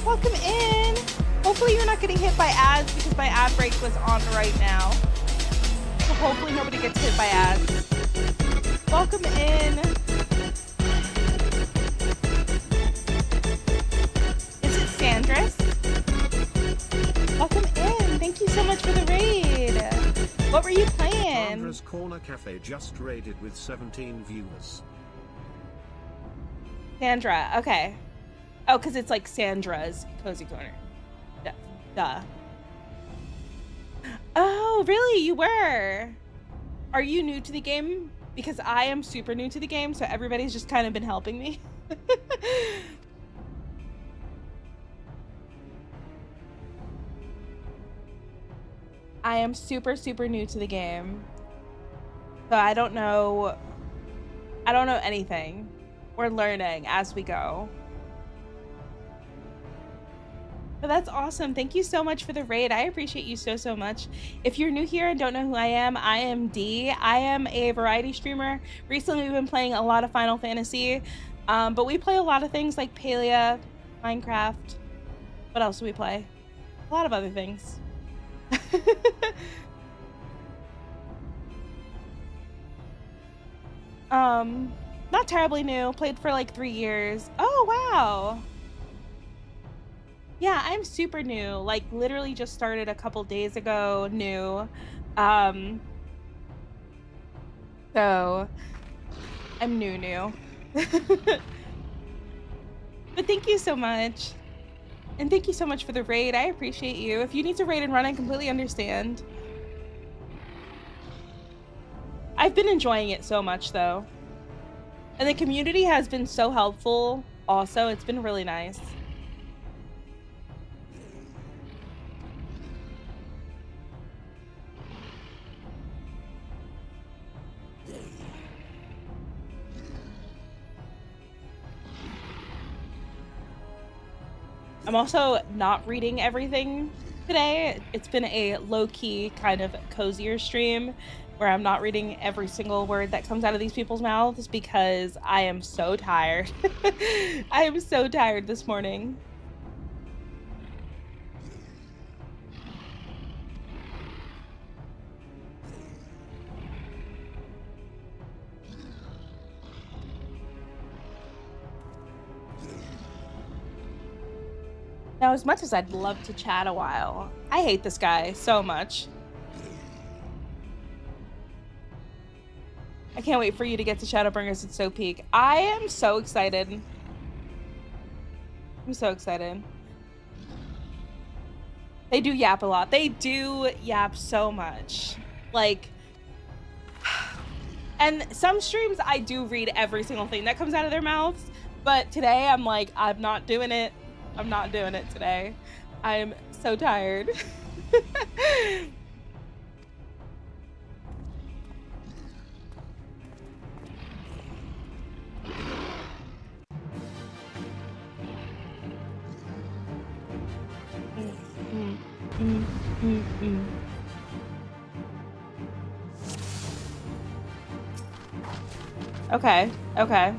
Welcome in. Hopefully you're not getting hit by ads because my ad break was on right now. So hopefully nobody gets hit by ads. Welcome in. Is it Sandris? Welcome in. Thank you so much for the raid. What were you playing? Sandra's Corner Cafe just raided with 17 viewers. Sandra, okay. Oh, because it's like Sandra's Cozy Corner. Duh. Oh, really? You were? Are you new to the game? Because I am super new to the game, so everybody's just kind of been helping me. I am super, super new to the game. So I don't know anything. We're learning as we go. But that's awesome. Thank you so much for the raid. I appreciate you so, so much. If you're new here and don't know who I am D. I am a variety streamer. Recently, we've been playing a lot of Final Fantasy, but we play a lot of things like Palia, Minecraft. What else do we play? A lot of other things. Not terribly new. Played for like 3 years. Oh, wow. Yeah, I'm super new. Like literally just started a couple days ago, new. So I'm new. But thank you so much. And thank you so much for the raid. I appreciate you. If you need to raid and run, I completely understand. I've been enjoying it so much though. And the community has been so helpful also. It's been really nice. I'm also not reading everything today. It's been a low-key kind of cozier stream where I'm not reading every single word that comes out of these people's mouths because I am so tired. I am so tired this morning. Now, as much as I'd love to chat a while, I hate this guy so much. I can't wait for you to get to Shadowbringers at So Peak. I am so excited. I'm so excited. They do yap a lot. They do yap so much. Like, and some streams I do read every single thing that comes out of their mouths, but today I'm like, I'm not doing it. I'm not doing it today. I'm so tired. Okay, okay.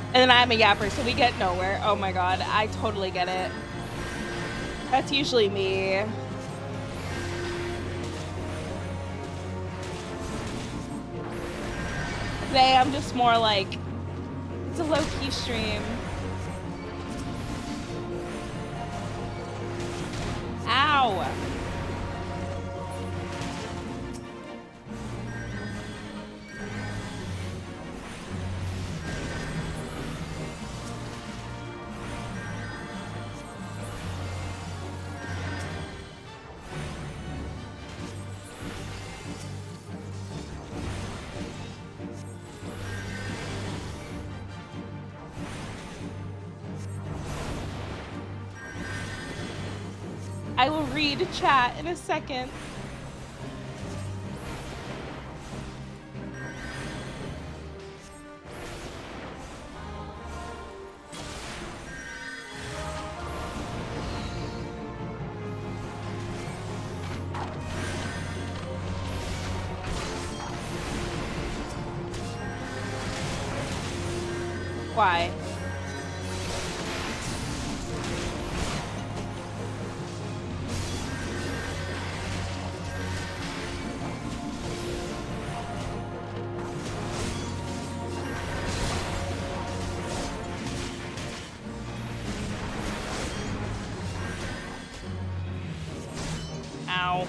And then I'm a yapper, so we get nowhere. Oh my god, I totally get it. That's usually me. Today I'm just more like, it's a low-key stream. Ow! I will read chat in a second. Why? Ow.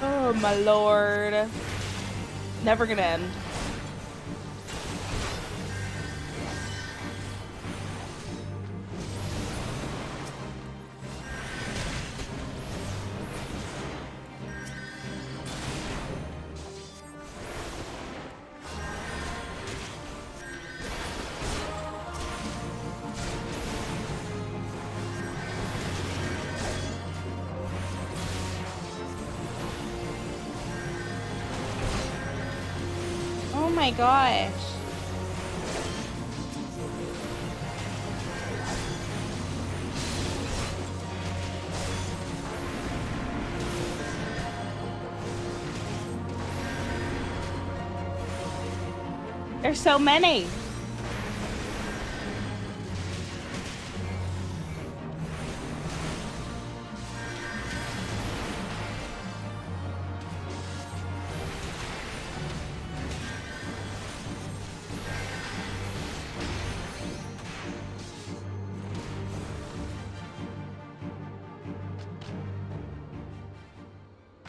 Oh my lord. Never gonna end. Oh my gosh. There's so many.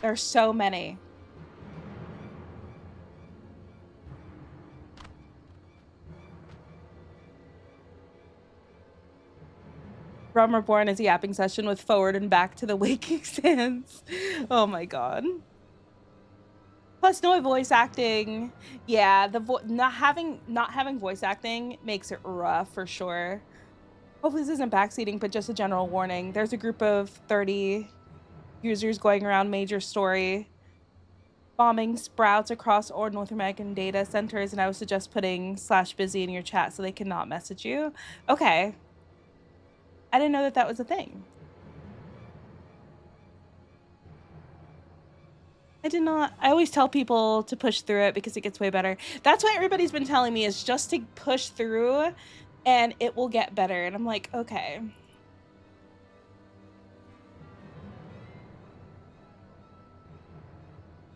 There's so many. Realm Reborn is a yapping session with forward and back to the waking sands. Oh my god. Plus no voice acting. Yeah, the not having voice acting makes it rough for sure. Hopefully this isn't backseating, but just a general warning. There's a group of 30 users going around major story bombing sprouts across all North American data centers, and I would suggest putting /busy in your chat so they cannot message you. Okay. I didn't know that that was a thing. I did not. I always tell people to push through it because it gets way better. That's why everybody's been telling me is just to push through and it will get better. And I'm like, okay.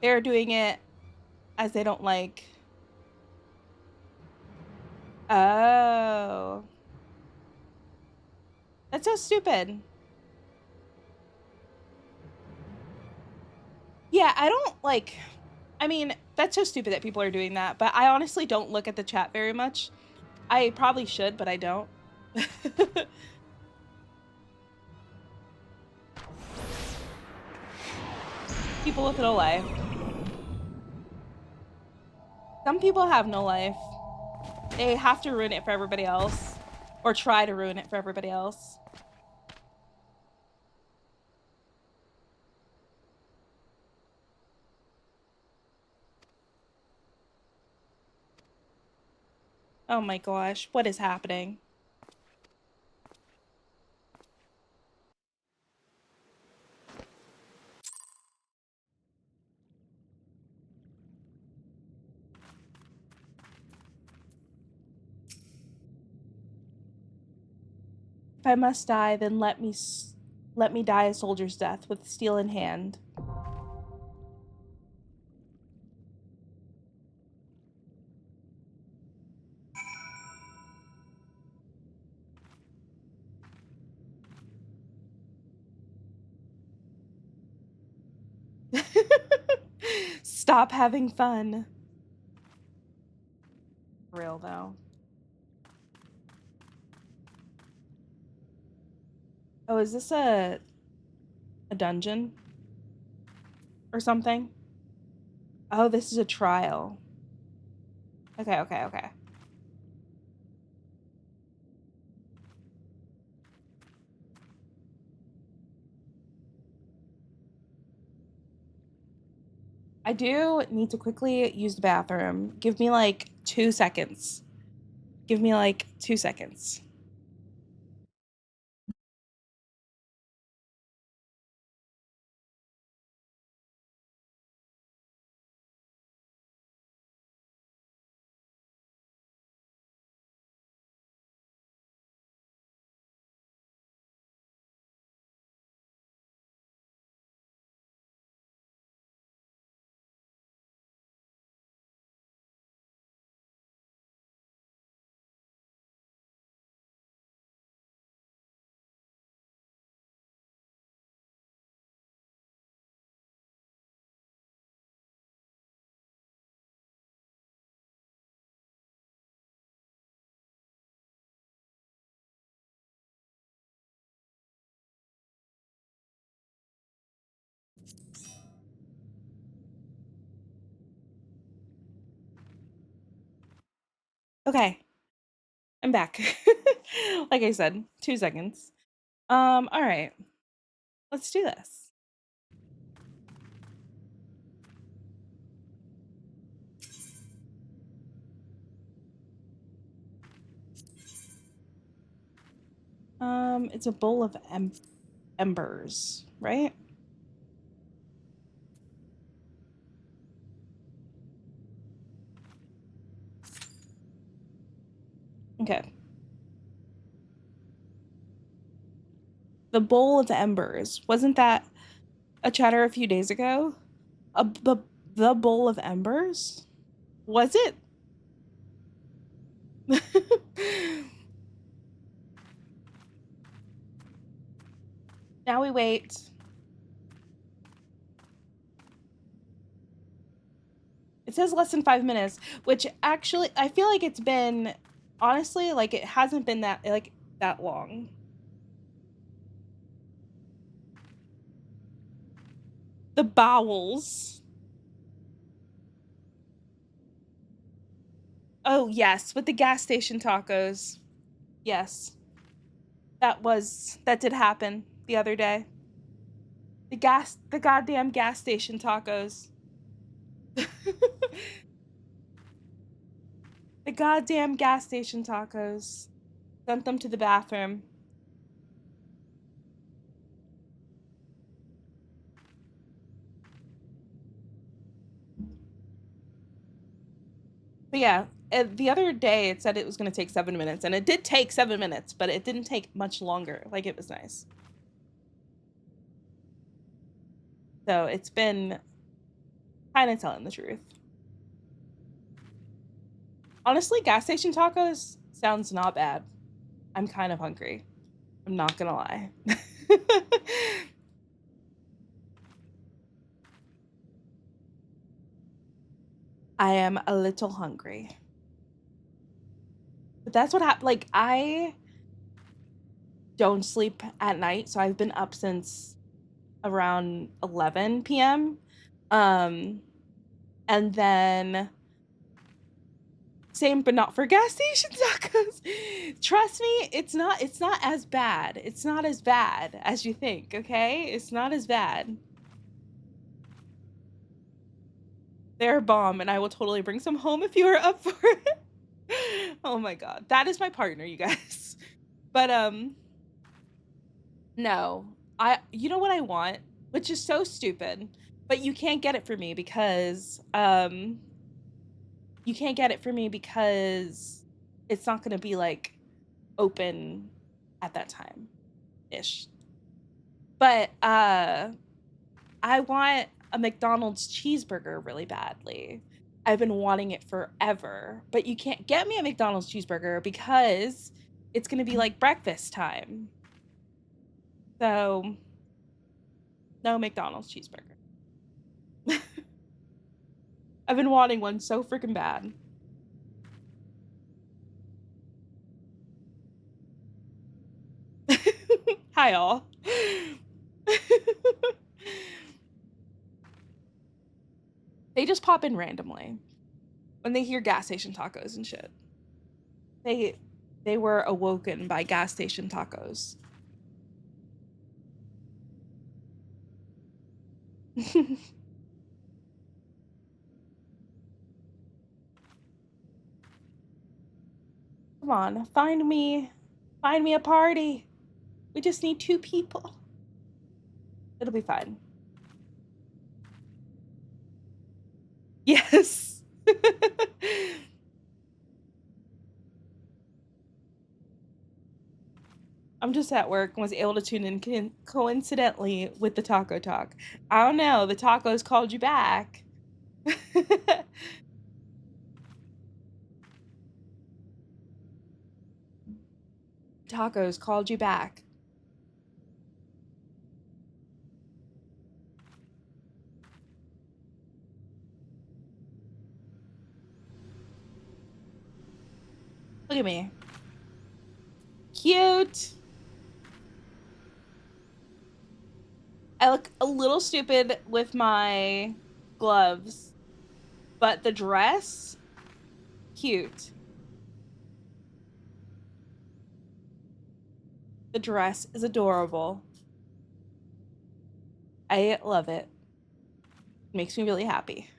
They're doing it as they don't like. Oh. That's so stupid. Yeah, I don't like. I mean, that's so stupid that people are doing that, but I honestly don't look at the chat very much. I probably should, but I don't. People with no life. Some people have no life. They have to ruin it for everybody else. Or try to ruin it for everybody else. Oh my gosh, what is happening? If I must die, then let me die a soldier's death with steel in hand. Stop having fun. For real though. Oh, is this a dungeon? Or something? Oh, this is a trial. Okay, okay, okay. I do need to quickly use the bathroom. Give me like 2 seconds. Give me like 2 seconds. Okay. I'm back. Like I said, 2 seconds. All right. Let's do this. It's a bowl of embers, right? Okay. The bowl of embers. Wasn't that a chatter a few days ago? The bowl of embers? Was it? Now we wait. It says less than 5 minutes, which actually I feel like it's been honestly like it hasn't been that long. The bowels. Oh, yes, with the gas station tacos. Yes. That did happen the other day. The goddamn gas station tacos. The goddamn gas station tacos. Sent them to the bathroom. But yeah, the other day it said it was going to take 7 minutes, and it did take 7 minutes, but it didn't take much longer. Like, it was nice. So it's been kind of telling the truth. Honestly, gas station tacos sounds not bad. I'm kind of hungry. I'm not gonna lie. I am a little hungry. But that's what happened. Like, I don't sleep at night, so I've been up since around 11 p.m. And then same, but not for gas station tacos. Trust me, it's not as bad. It's not as bad as you think, okay? It's not as bad. They're a bomb, and I will totally bring some home if you are up for it. Oh my god. That is my partner, you guys. But no. You know what I want, which is so stupid, but you can't get it for me because it's not gonna be like open at that time ish. But I want a McDonald's cheeseburger really badly. I've been wanting it forever, but you can't get me a McDonald's cheeseburger because it's gonna be like breakfast time. So no McDonald's cheeseburger. I've been wanting one so freaking bad. Hi all. They just pop in randomly when they hear gas station tacos and shit. They were awoken by gas station tacos. Come on, find me a party. We just need 2 people. It'll be fine. Yes. I'm just at work and was able to tune in coincidentally with the taco talk. I don't know, the tacos called you back. Tacos called you back. Look at me. Cute. I look a little stupid with my gloves, but the dress, cute. The dress is adorable. I love it. Makes me really happy.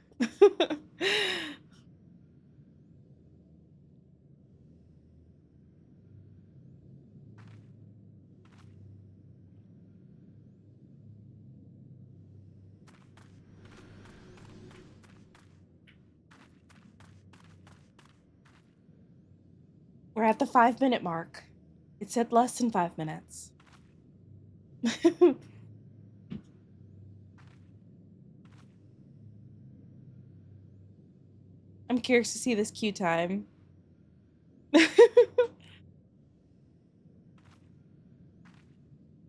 We're at the 5-minute mark. It said less than 5 minutes. I'm curious to see this queue time.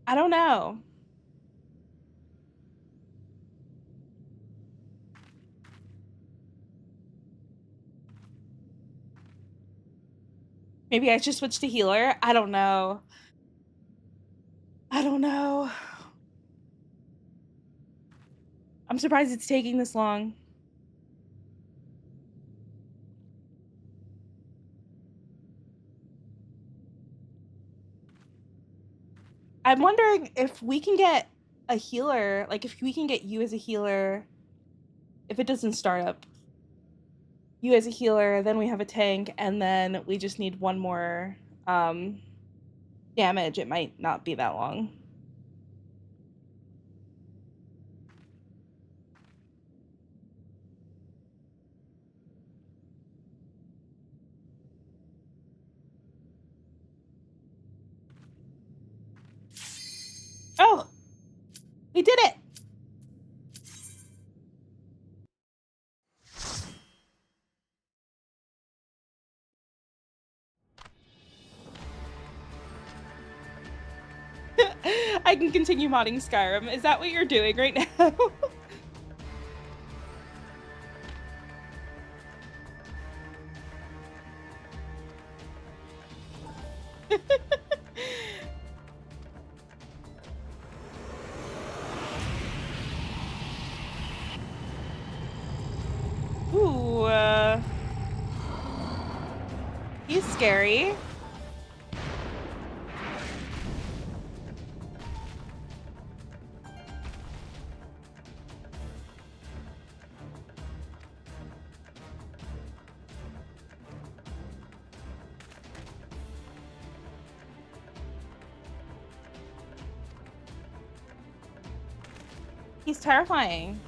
I don't know. Maybe I should switch to healer. I don't know. I don't know. I'm surprised it's taking this long. I'm wondering if we can get a healer, like if we can get you as a healer, if it doesn't start up. You as a healer, then we have a tank, and then we just need one more damage. It might not be that long. Oh, we did it. I can continue modding Skyrim. Is that what you're doing right now? Ooh, he's scary. He's terrifying.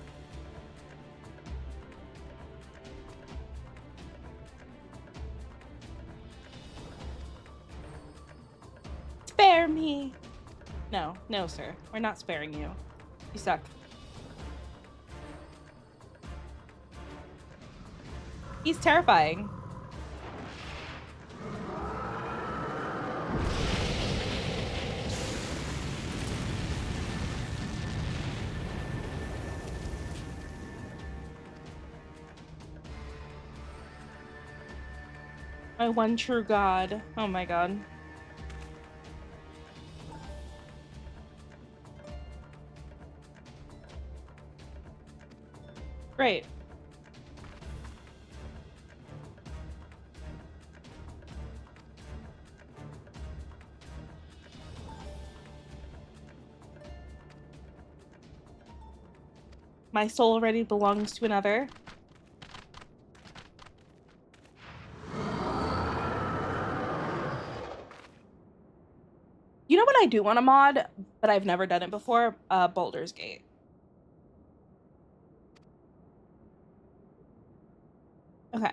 Spare me. No, no, sir. We're not sparing you. You suck. He's terrifying. My one true god. Oh my god. Great. My soul already belongs to another. You know what I do want to mod, but I've never done it before? Baldur's Gate. Okay.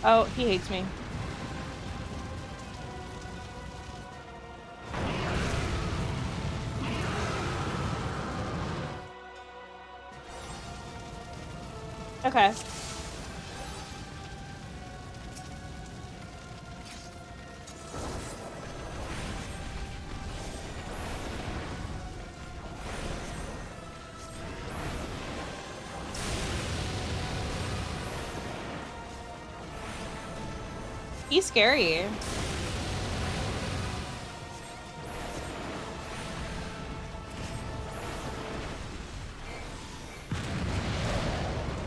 Oh, he hates me. Okay. He's scary.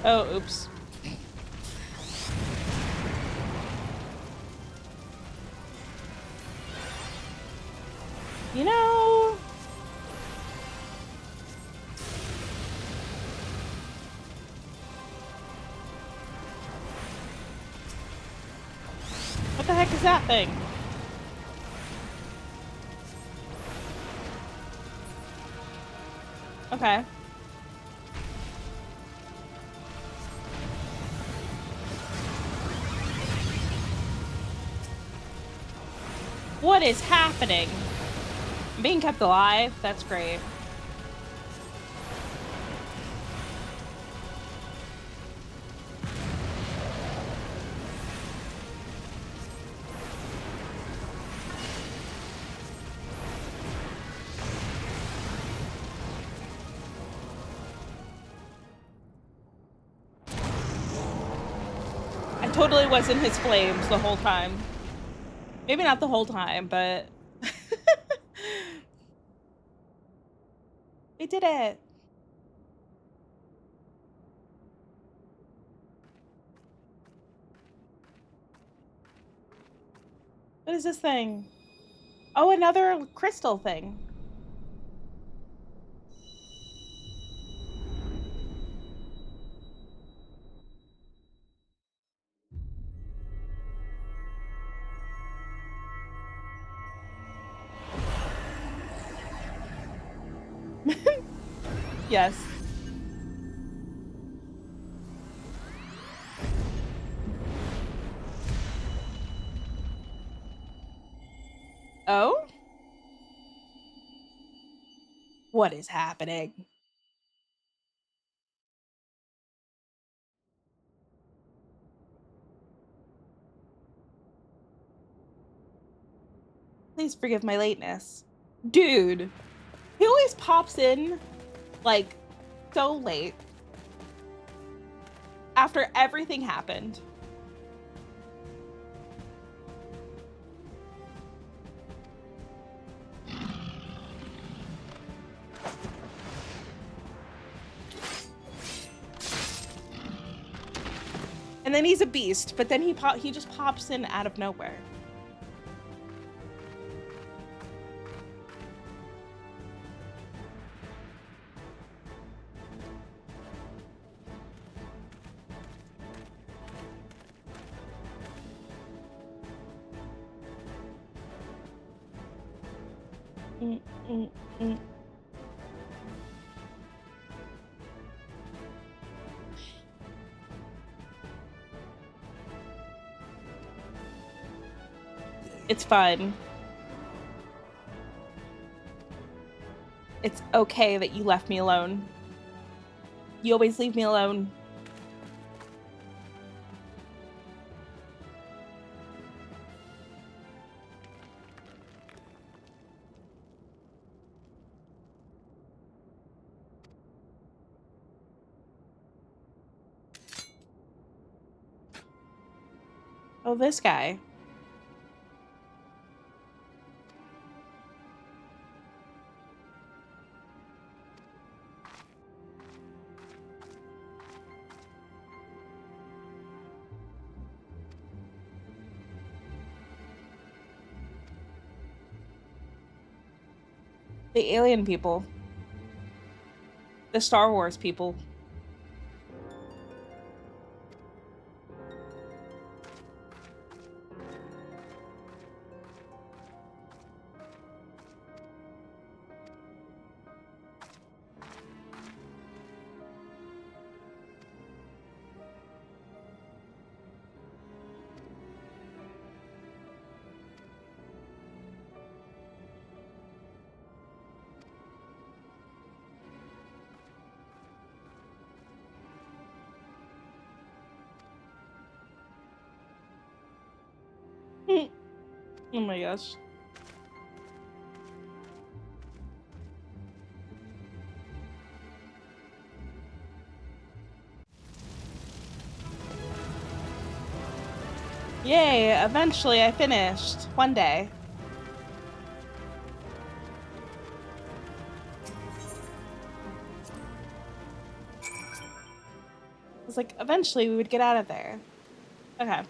Oh, oops. You know... What the heck is that thing? Okay. What is happening? I'm being kept alive? That's great. I totally was in his flames the whole time. Maybe not the whole time, but... We did it! What is this thing? Oh, another crystal thing. Yes. What is happening? Please forgive my lateness. Dude, he always pops in, like, so late. After everything happened. And then he's a beast, but then he just pops in out of nowhere. It's fine. It's okay that you left me alone. You always leave me alone. Oh, this guy. The alien people. The Star Wars people. Oh my gosh. Yay, eventually I finished. One day. I was like, eventually we would get out of there. Okay.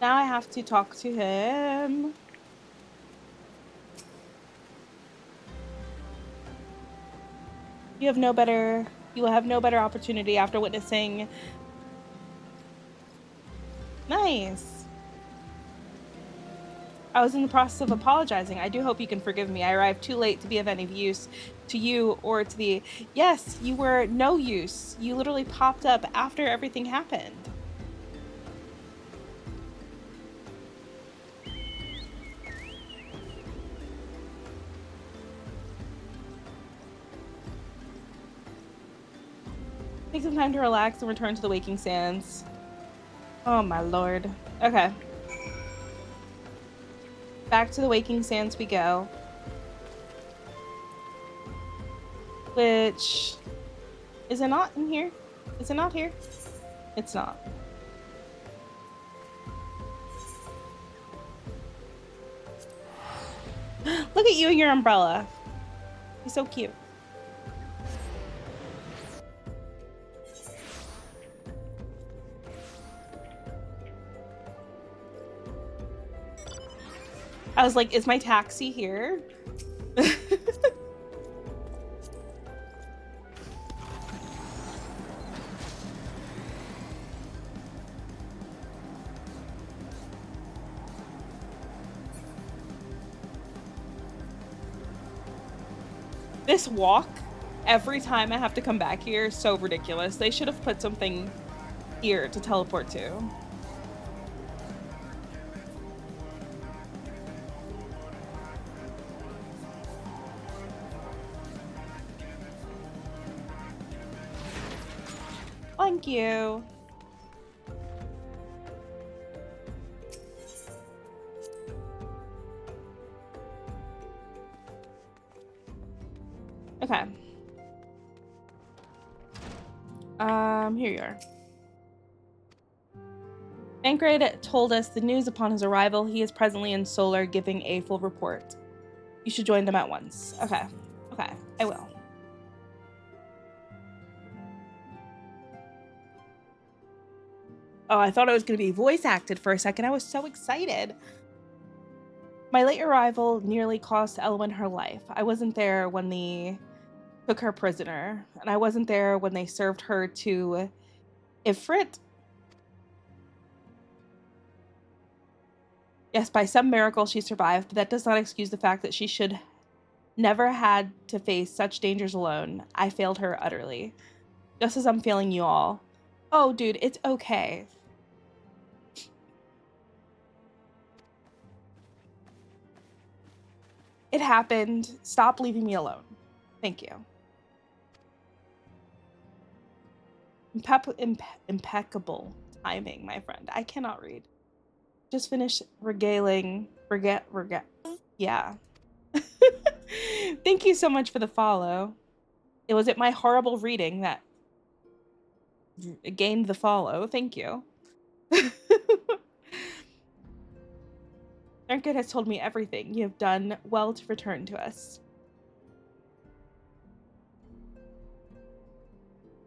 Now I have to talk to him. You will have no better opportunity after witnessing. Nice. I was in the process of apologizing. I do hope you can forgive me. I arrived too late to be of any use to you or to the... Yes, you were no use. You literally popped up after everything happened. Take some time to relax and return to the waking sands. Oh my lord. Okay. Back to the waking sands we go. Which... Is it not in here? Is it not here? It's not. Look at you and your umbrella. You're so cute. I was like, is my taxi here? This walk, every time I have to come back here, is so ridiculous. They should have put something here to teleport to. Thank you. Okay. Here you are. Bankroyd told us the news upon his arrival. He is presently in Solar giving a full report. You should join them at once. Okay. Okay, I will. Oh, I thought it was going to be voice acted for a second. I was so excited. My late arrival nearly cost Elwyn her life. I wasn't there when they took her prisoner, and I wasn't there when they served her to Ifrit. Yes, by some miracle she survived, but that does not excuse the fact that she should never had to face such dangers alone. I failed her utterly. Just as I'm failing you all. Oh, dude, it's okay. It happened. Stop leaving me alone. Thank you. Impeccable timing, my friend. I cannot read. Just finished regaling. Yeah. Thank you so much for the follow. It was my horrible reading that gained the follow. Thank you. Duncan has told me everything. You have done well to return to us.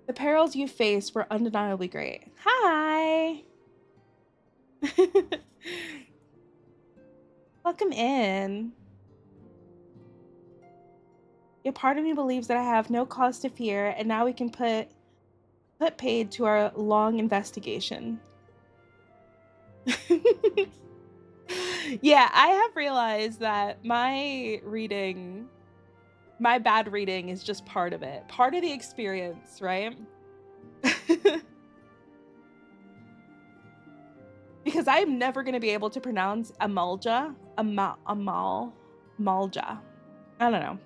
The perils you faced were undeniably great. Hi! Welcome in. A part of me believes that I have no cause to fear, and now we can put paid to our long investigation. Yeah, I have realized that my bad reading is just part of it. Part of the experience, right? Because I'm never going to be able to pronounce Malja. I don't know.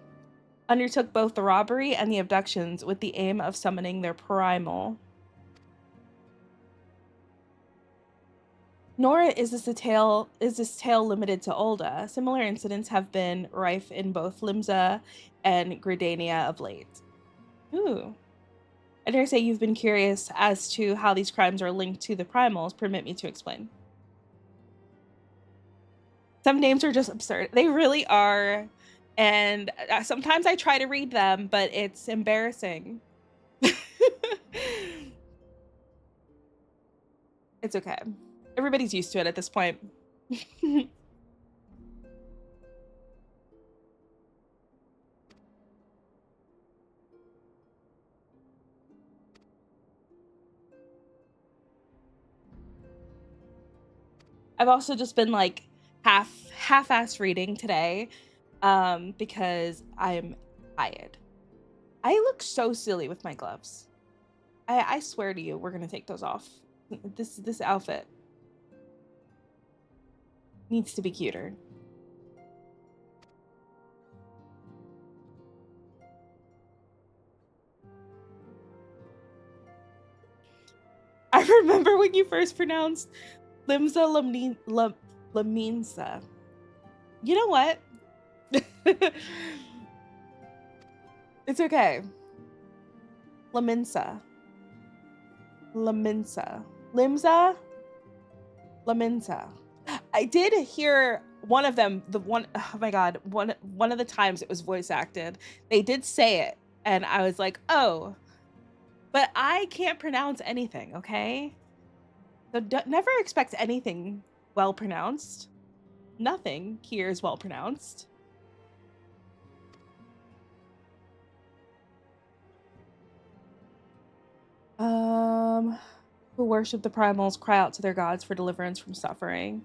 Undertook both the robbery and the abductions with the aim of summoning their primal. Nor is this tale limited to Olda. Similar incidents have been rife in both Limsa and Gridania of late. Ooh. I dare say you've been curious as to how these crimes are linked to the primals. Permit me to explain. Some names are just absurd. They really are. And sometimes I try to read them, but it's embarrassing. It's okay. Everybody's used to it at this point. I've also just been like half-ass reading today because I'm tired. I look so silly with my gloves. I swear to you, we're gonna take those off. This outfit needs to be cuter. I remember when you first pronounced Limsa Laminsa. You know what? It's okay. Laminsa. Limsa. Laminsa. I did hear one of them, oh my god, one of the times it was voice acted. They did say it, and I was like, oh, but I can't pronounce anything, okay? So never expect anything well pronounced. Nothing here is well pronounced. Who worship the primals cry out to their gods for deliverance from suffering.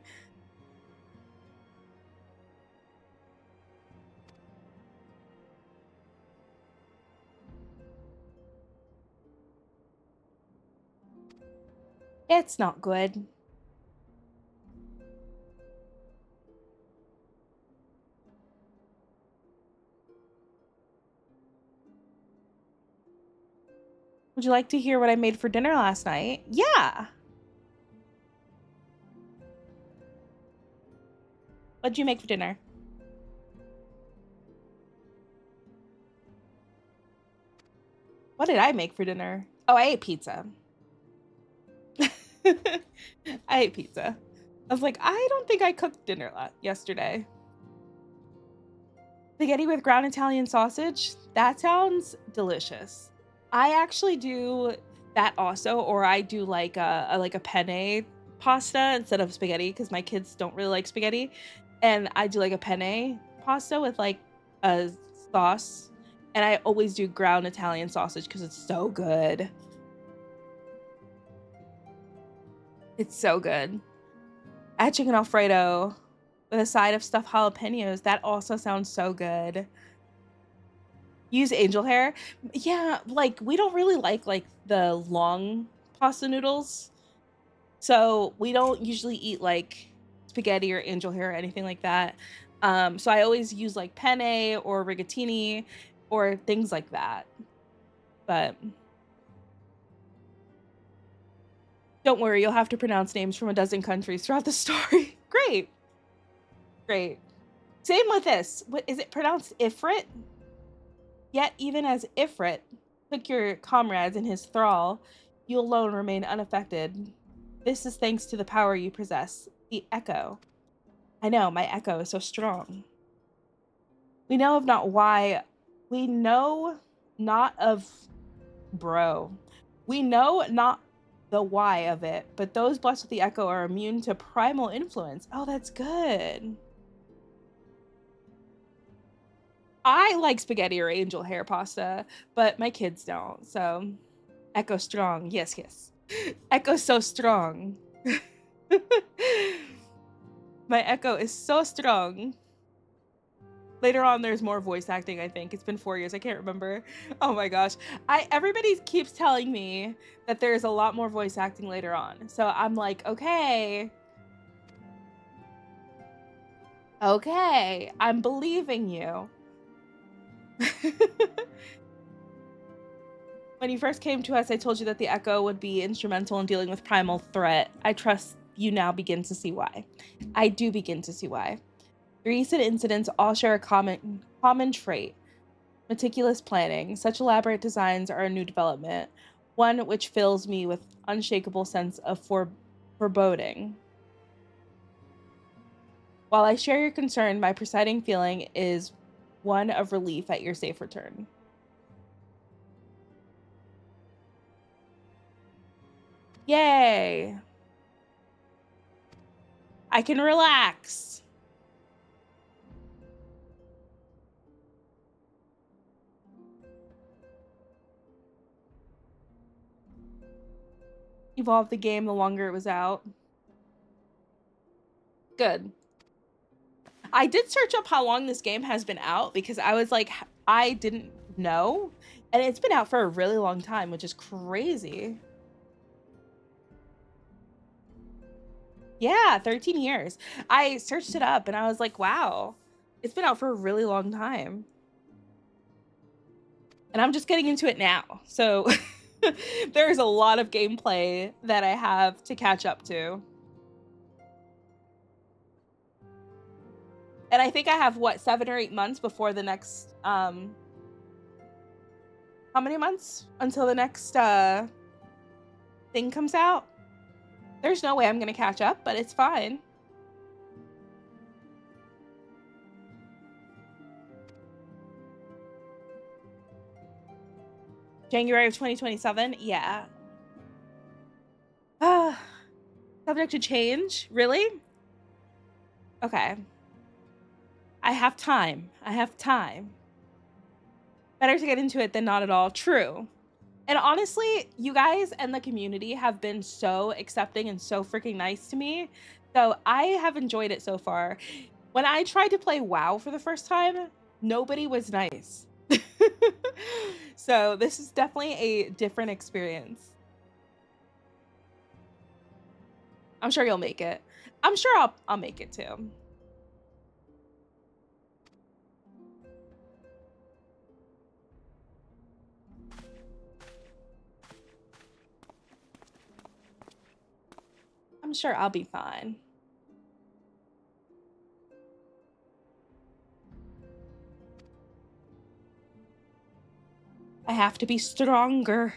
It's not good. Would you like to hear what I made for dinner last night? Yeah. What'd you make for dinner? What did I make for dinner? Oh, I ate pizza. I ate pizza. I was like, I don't think I cooked dinner yesterday. Spaghetti with ground Italian sausage? That sounds delicious. I actually do that also, or I do like a penne pasta instead of spaghetti because my kids don't really like spaghetti, and I do like a penne pasta with like a sauce, and I always do ground Italian sausage because it's so good. It's so good. I had chicken Alfredo with a side of stuffed jalapenos. That also sounds so good. Use angel hair. Yeah, like we don't really like the long pasta noodles. So we don't usually eat like spaghetti or angel hair or anything like that. So I always use like penne or rigatini or things like that. But don't worry, you'll have to pronounce names from a dozen countries throughout the story. Great. Great. Same with this. What is it pronounced Ifrit? Yet even as Ifrit took your comrades in his thrall, you alone remain unaffected. This is thanks to the power you possess, the echo. I know, my echo is so strong. We know not of bro. We know not the why of it, but those blessed with the echo are immune to primal influence. Oh, that's good. I like spaghetti or angel hair pasta, but my kids don't. So, echo strong. Yes, yes. Echo so strong. My echo is so strong. Later on, there's more voice acting, I think. It's been 4 years. I can't remember. Oh my gosh. Everybody keeps telling me that there's a lot more voice acting later on. So I'm like, okay. Okay. I'm believing you. When you first came to us, I told you that the Echo would be instrumental in dealing with primal threat. I trust you now begin to see why. I do begin to see why. Your recent incidents all share a common trait. Meticulous planning. Such elaborate designs are a new development, one which fills me with unshakable sense of foreboding. While I share your concern, my presiding feeling is one of relief at your safe return. Yay! I can relax. Evolved the game the longer it was out. Good. I did search up how long this game has been out because I was like, I didn't know. And it's been out for a really long time, which is crazy. Yeah, 13 years. I searched it up and I was like, wow, it's been out for a really long time. And I'm just getting into it now. So there's a lot of gameplay that I have to catch up to. And I think I have, what, 7 or 8 months before the next, how many months until the next thing comes out? There's no way I'm going to catch up, but it's fine. January of 2027? Yeah. Subject to change? Really? Okay. I have time. I have time. Better to get into it than not at all. True. And honestly, you guys and the community have been so accepting and so freaking nice to me. So I have enjoyed it so far. When I tried to play WoW for the first time, nobody was nice. So this is definitely a different experience. I'm sure you'll make it. I'm sure I'll make it too. I'm sure I'll be fine. I have to be stronger.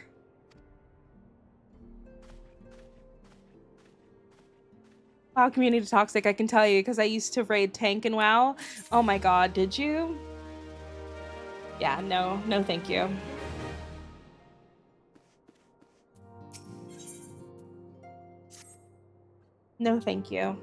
WoW community toxic, I can tell you, because I used to raid tank in WoW. Oh my god, did you? Yeah, no thank you. No thank you.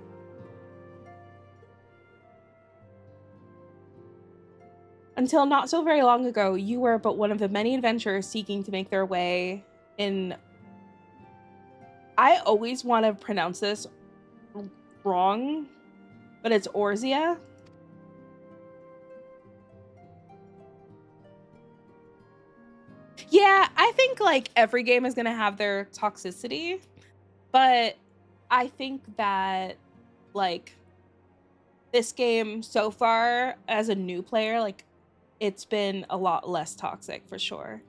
Until not so very long ago, you were but one of the many adventurers seeking to make their way in... I always want to pronounce this wrong, but it's Orzia. Yeah, I think like every game is gonna have their toxicity, but I think that like this game so far as a new player, like it's been a lot less toxic for sure.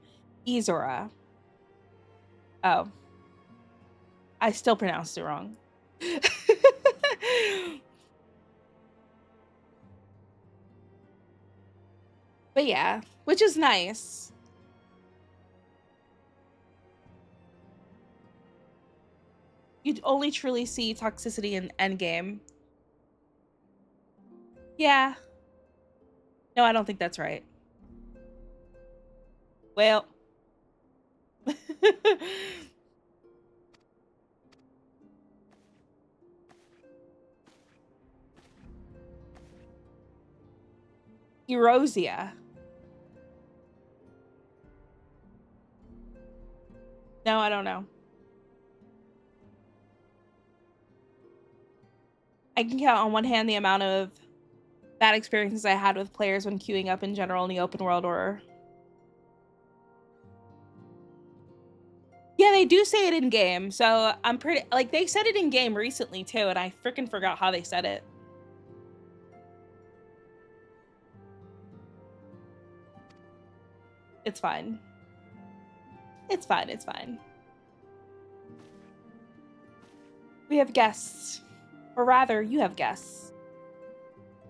Izora. Oh. I still pronounced it wrong. But yeah, which is nice. You'd only truly see toxicity in Endgame. Yeah. No, I don't think that's right. Well. Erosia. No, I don't know. I can count on one hand the amount of bad experiences I had with players when queuing up in general in the open world or... Yeah, they do say it in game, so I'm pretty... Like, they said it in game recently, too, and I freaking forgot how they said it. It's fine. It's fine, it's fine. We have guests. Or rather, you have guests.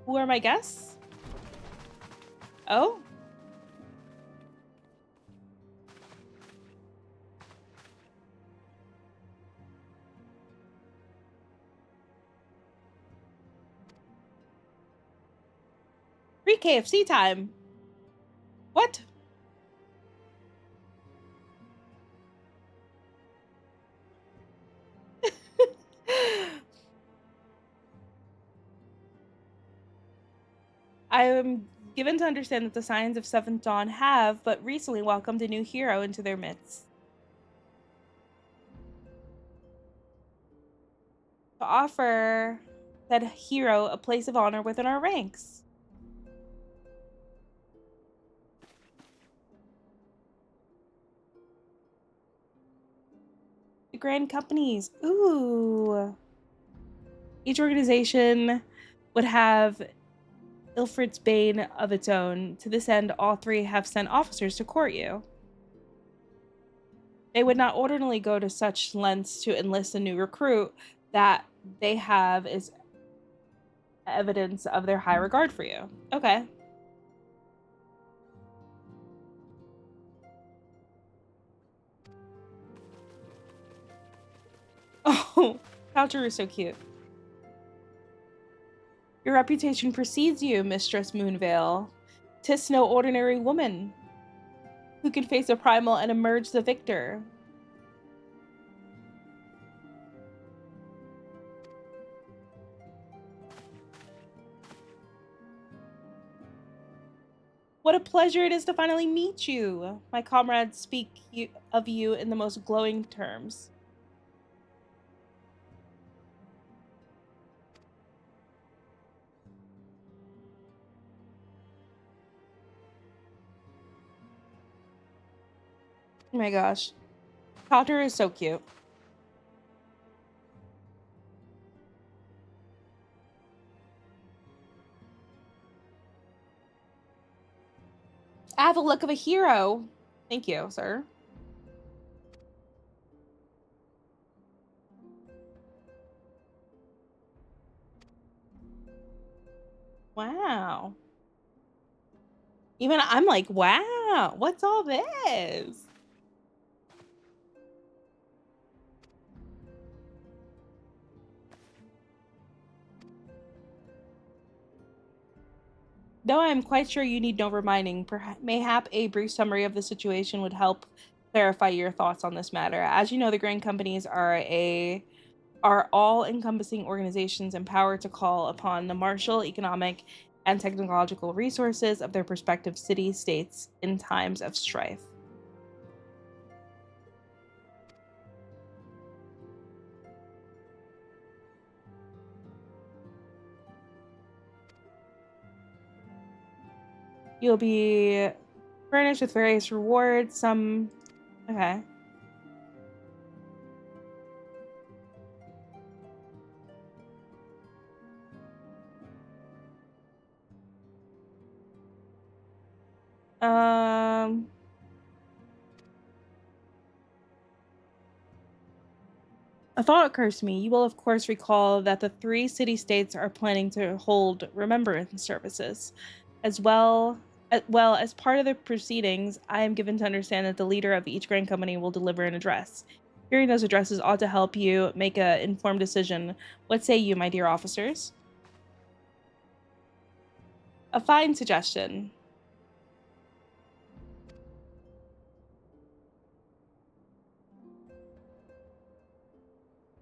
Who are my guests? Oh? Free KFC time. What? I am given to understand that the Scions of Seventh Dawn have but recently welcomed a new hero into their midst. To offer that hero a place of honor within our ranks. The grand companies. Ooh. Each organization would have Ilfred's Bane of its own. To this end, all three have sent officers to court you. They would not ordinarily go to such lengths to enlist a new recruit. That they have is evidence of their high regard for you. Okay. Oh, Coucher is so cute. Your reputation precedes you, Mistress Moonvale. 'Tis no ordinary woman who can face a primal and emerge the victor. What a pleasure it is to finally meet you. My comrades speak of you in the most glowing terms. Oh my gosh. Cotter is so cute. I have a look of a hero. Thank you, sir. Wow. Even I'm like, wow, what's all this? Though I am quite sure you need no reminding, mayhap a brief summary of the situation would help clarify your thoughts on this matter. As you know, the grain companies are all-encompassing organizations empowered to call upon the martial, economic, and technological resources of their respective city-states in times of strife. You'll be furnished with various rewards, some... Okay. A thought occurs to me. You will, of course, recall that the 3 city-states are planning to hold remembrance services. As part of the proceedings, I am given to understand that the leader of each grand company will deliver an address. Hearing those addresses ought to help you make an informed decision. What say you, my dear officers? A fine suggestion.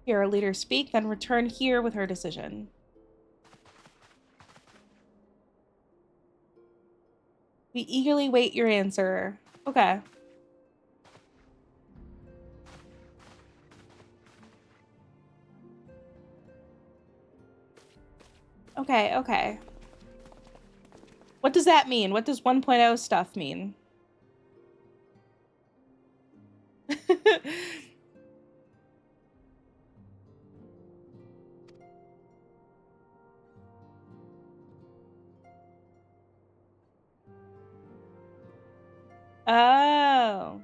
Hear our leader speak, then return here with her decision. We eagerly wait your answer. Okay. Okay. What does that mean? What does 1.0 stuff mean? Oh.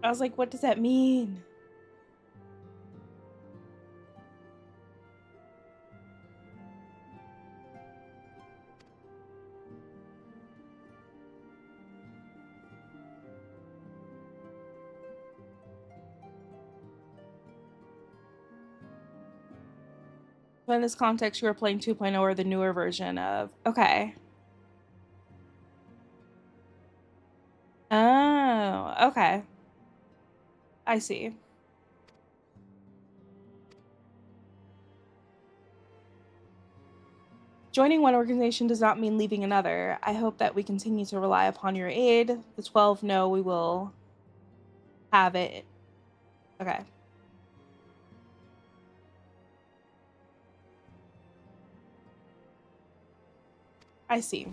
I was like, what does that mean? So in this context, you are playing 2.0 or the newer version of... Okay. Oh, okay. I see. Joining one organization does not mean leaving another. I hope that we continue to rely upon your aid. The 12 know we will have it. Okay. I see.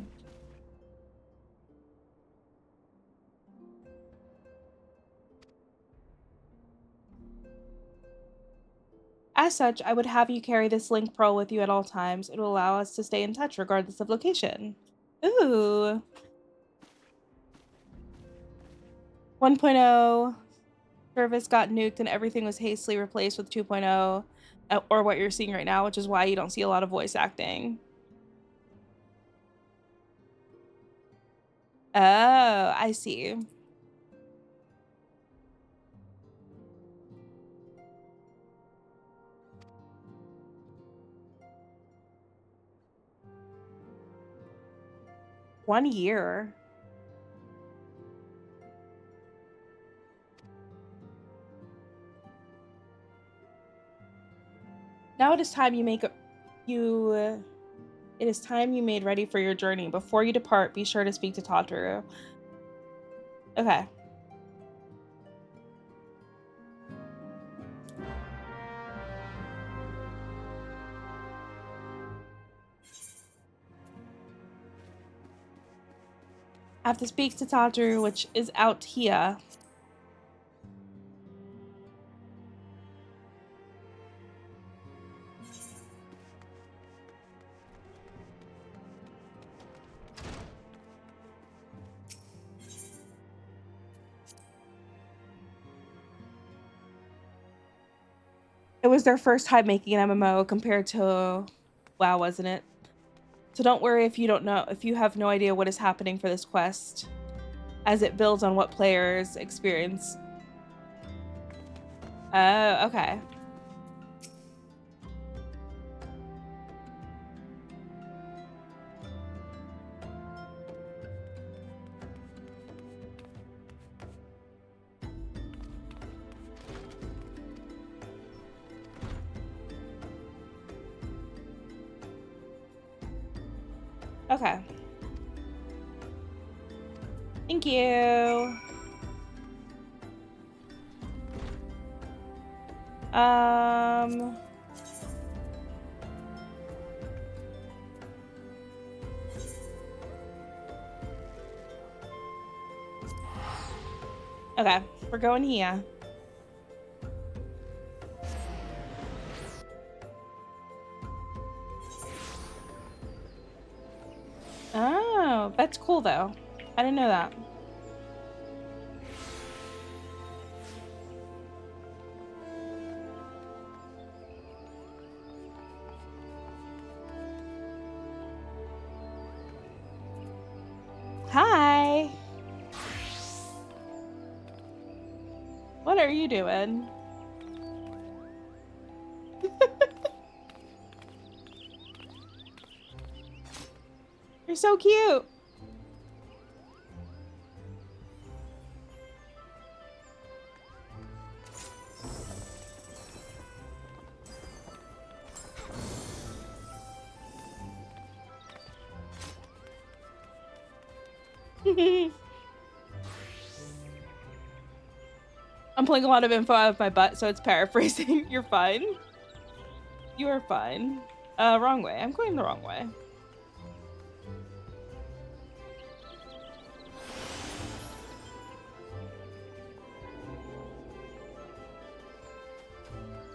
As such, I would have you carry this Link Pearl with you at all times. It will allow us to stay in touch regardless of location. Ooh. 1.0 service got nuked and everything was hastily replaced with 2.0, or what you're seeing right now, which is why you don't see a lot of voice acting. Oh, I see. One year. Now it is time you make it is time you made ready for your journey. Before you depart, be sure to speak to Tataru. Okay. I have to speak to Tataru, which is out here. It was their first time making an MMO compared to WoW, wasn't it? So don't worry if you have no idea what is happening for this quest, as it builds on what players experience. Oh, okay. Okay. Thank you. Okay, we're going here. Oh, that's cool though. I didn't know that. Hi. What are you doing? You're so cute. I'm pulling a lot of info out of my butt, so it's paraphrasing. You're fine. You are fine. Wrong way. I'm going the wrong way.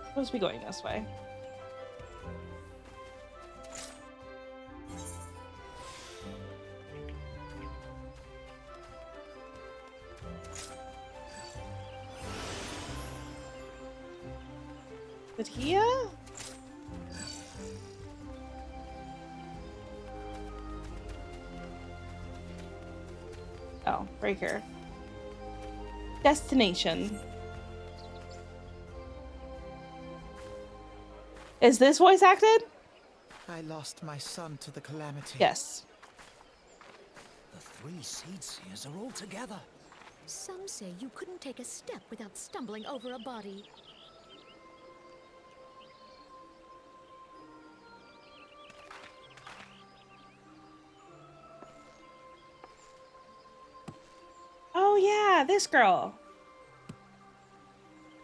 Supposed to be going this way. Is it here? Oh, right here. Destination. Is this voice acted? I lost my son to the calamity. Yes. The 3 seed seers are all together. Some say you couldn't take a step without stumbling over a body. Oh yeah, this girl.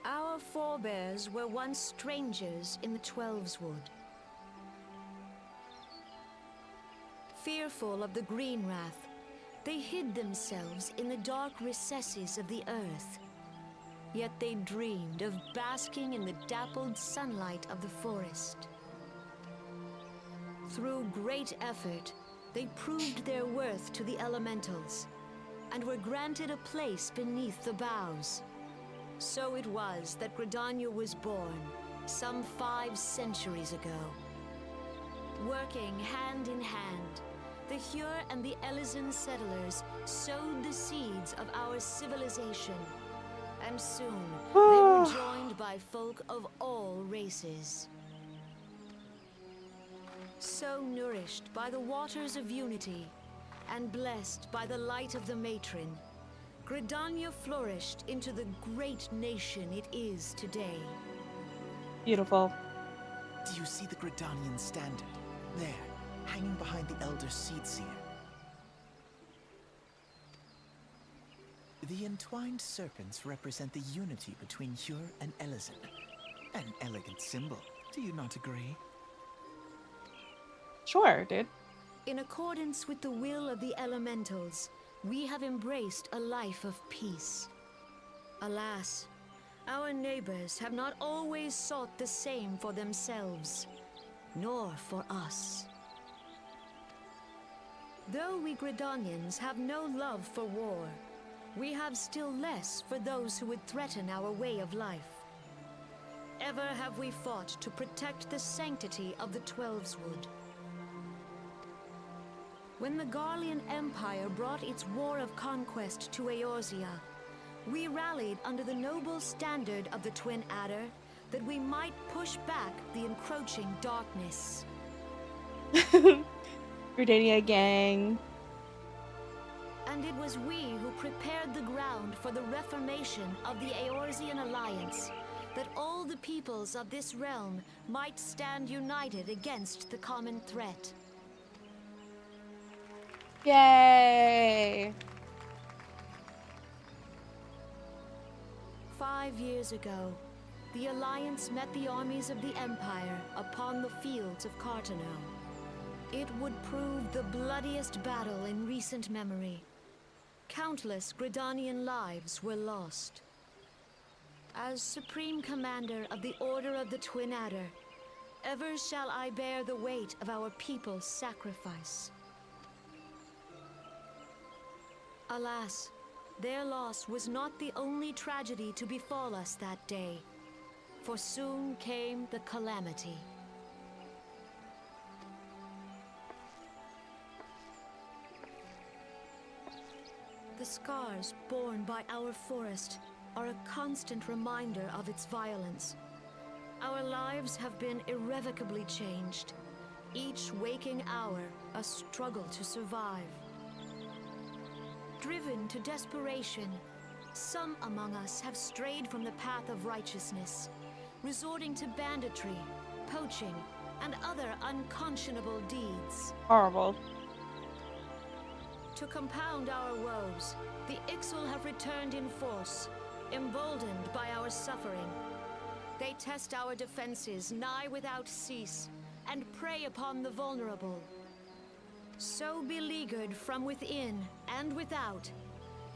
Our forebears were once strangers in the Twelveswood. Fearful of the Green Wrath, they hid themselves in the dark recesses of the earth. Yet they dreamed of basking in the dappled sunlight of the forest. Through great effort, they proved their worth to the elementals, and were granted a place beneath the boughs. So it was that Gridania was born, some 5 centuries ago. Working hand in hand, the Hyur and the Elysian settlers sowed the seeds of our civilization, and soon they were joined by folk of all races. So nourished by the waters of unity, and blessed by the light of the matron, Gridania flourished into the great nation it is today. Beautiful. Do you see the Gridanian standard? There, hanging behind the Elder Seedseer. The entwined serpents represent the unity between Hyur and Elysian. An elegant symbol, do you not agree? Sure, dude. In accordance with the will of the elementals, we have embraced a life of peace. Alas, our neighbors have not always sought the same for themselves, nor for us. Though we Gridanians have no love for war, we have still less for those who would threaten our way of life. Ever have we fought to protect the sanctity of the Twelveswood. When the Garlean Empire brought its war of conquest to Eorzea, we rallied under the noble standard of the Twin Adder that we might push back the encroaching darkness. Gridania gang. And it was we who prepared the ground for the reformation of the Eorzean Alliance, that all the peoples of this realm might stand united against the common threat. Yay! 5 years ago, the Alliance met the armies of the Empire upon the fields of Carteneau. It would prove the bloodiest battle in recent memory. Countless Gridanian lives were lost. As Supreme Commander of the Order of the Twin Adder, ever shall I bear the weight of our people's sacrifice. Alas, their loss was not the only tragedy to befall us that day, for soon came the calamity. The scars borne by our forest are a constant reminder of its violence. Our lives have been irrevocably changed, each waking hour a struggle to survive. Driven to desperation, some among us have strayed from the path of righteousness, resorting to banditry, poaching, and other unconscionable deeds. Horrible. To compound our woes, the Ixal have returned in force, emboldened by our suffering. They test our defenses nigh without cease, and prey upon the vulnerable. So beleaguered from within and without,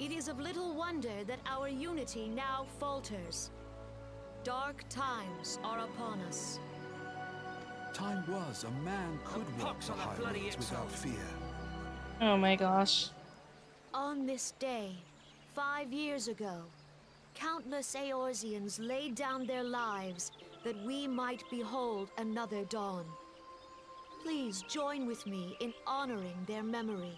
it is of little wonder that our unity now falters. Dark times are upon us. Time was a man could walk the highways without fear. Oh my gosh. On this day, 5 years ago, countless Eorzeans laid down their lives that we might behold another dawn. Please join with me in honoring their memory.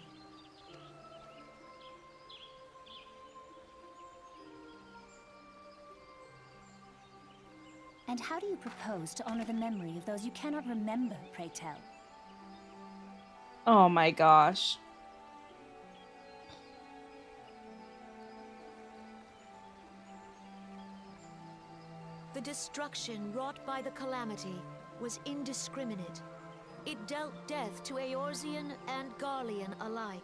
And how do you propose to honor the memory of those you cannot remember, pray tell? Oh my gosh. The destruction wrought by the calamity was indiscriminate. It dealt death to Eorzean and Garlean alike.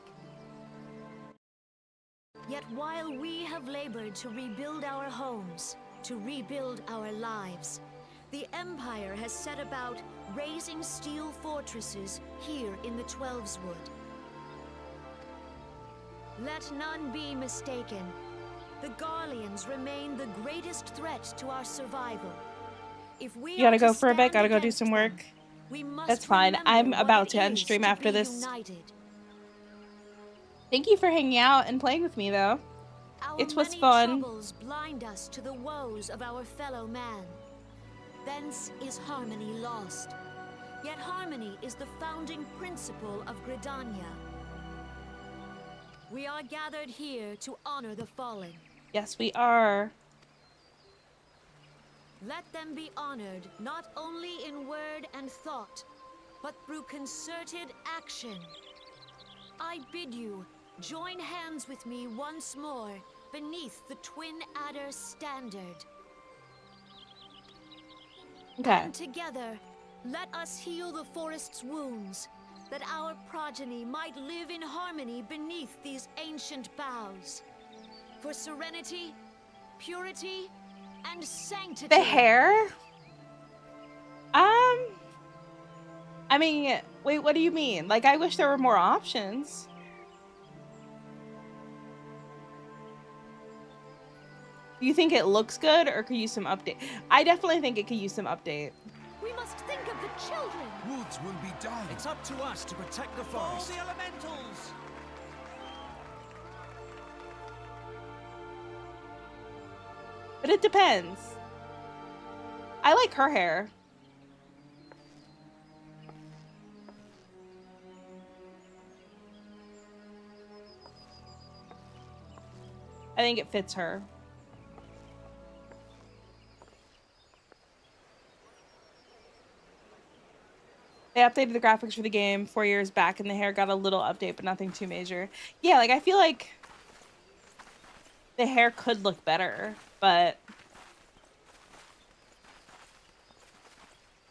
Yet while we have labored to rebuild our homes, to rebuild our lives, the Empire has set about raising steel fortresses here in the Twelveswood. Let none be mistaken. The Garleans remain the greatest threat to our survival. If we You gotta are to go for a bit, stand gotta go do against some them, work. we must That's fine. remember I'm what about it to end is stream to after be this. united. Thank you for hanging out and playing with me, though. Our It was many fun. troubles blind us to the woes of our fellow man. Thence is harmony lost. Yet harmony is the founding principle of Gridania. We are gathered here to honor the fallen. Yes, we are. Let them be honored not only in word and thought, but through concerted action. I bid you join hands with me once more beneath the Twin Adder standard. Okay. And together, let us heal the forest's wounds, that our progeny might live in harmony beneath these ancient boughs. For serenity, purity, and sanctity. The hair? I mean, wait, what do you mean? Like, I wish there were more options. Do you think it looks good or could use some update? I definitely think it could use some update. We must think of the children. Woods will be done. It's up to us to protect the forest. All the elementals! But it depends. I like her hair. I think it fits her. They updated the graphics for the game 4 years back, and the hair got a little update, but nothing too major. Yeah, like, I feel like the hair could look better, but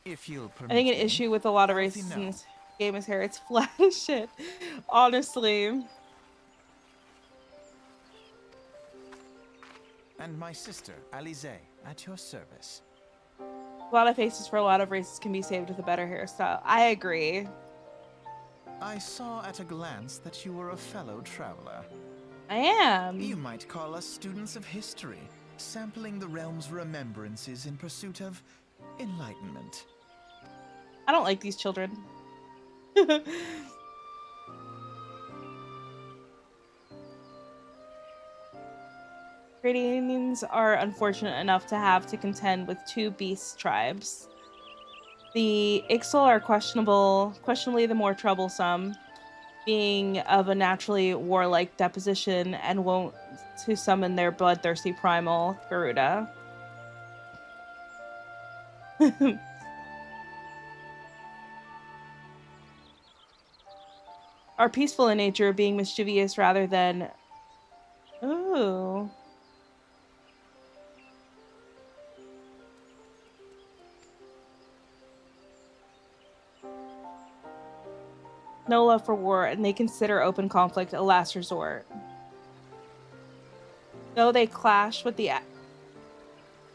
If you'll I think permit an me, issue with a lot of how's he races in now? this game is hair. It's flat as shit. Honestly. And my sister, Alize, at your service. A lot of faces for a lot of races can be saved with a better hairstyle. I agree. I saw at a glance that you were a fellow traveler. I am. You might call us students of history, sampling the realm's remembrances in pursuit of enlightenment. I don't like these children. Gradients are unfortunate enough to have to contend with 2 beast tribes. The Ixal are questionably the more troublesome, being of a naturally warlike deposition and wont to summon their bloodthirsty primal Garuda. Are peaceful in nature, being mischievous rather than... Ooh. No love for war, and they consider open conflict a last resort. Though they clash with the...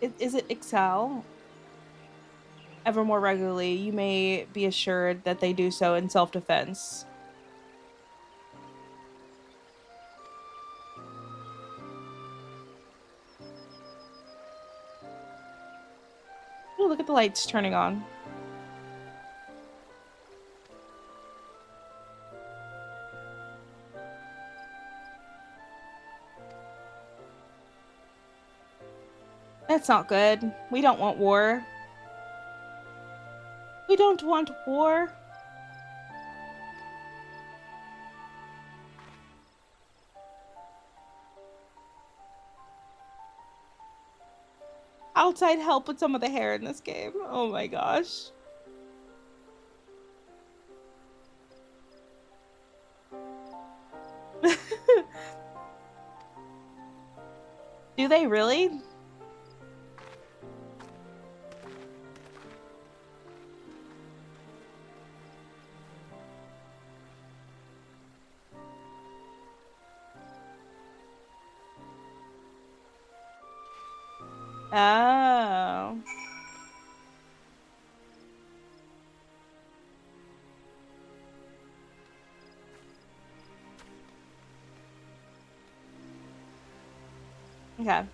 Is it Excel? Ever more regularly, you may be assured that they do so in self-defense. Ooh, look at the lights turning on. That's not good. We don't want war. We don't want war. Outside help with some of the hair in this game. Oh my gosh. Do they really? Oh. Okay.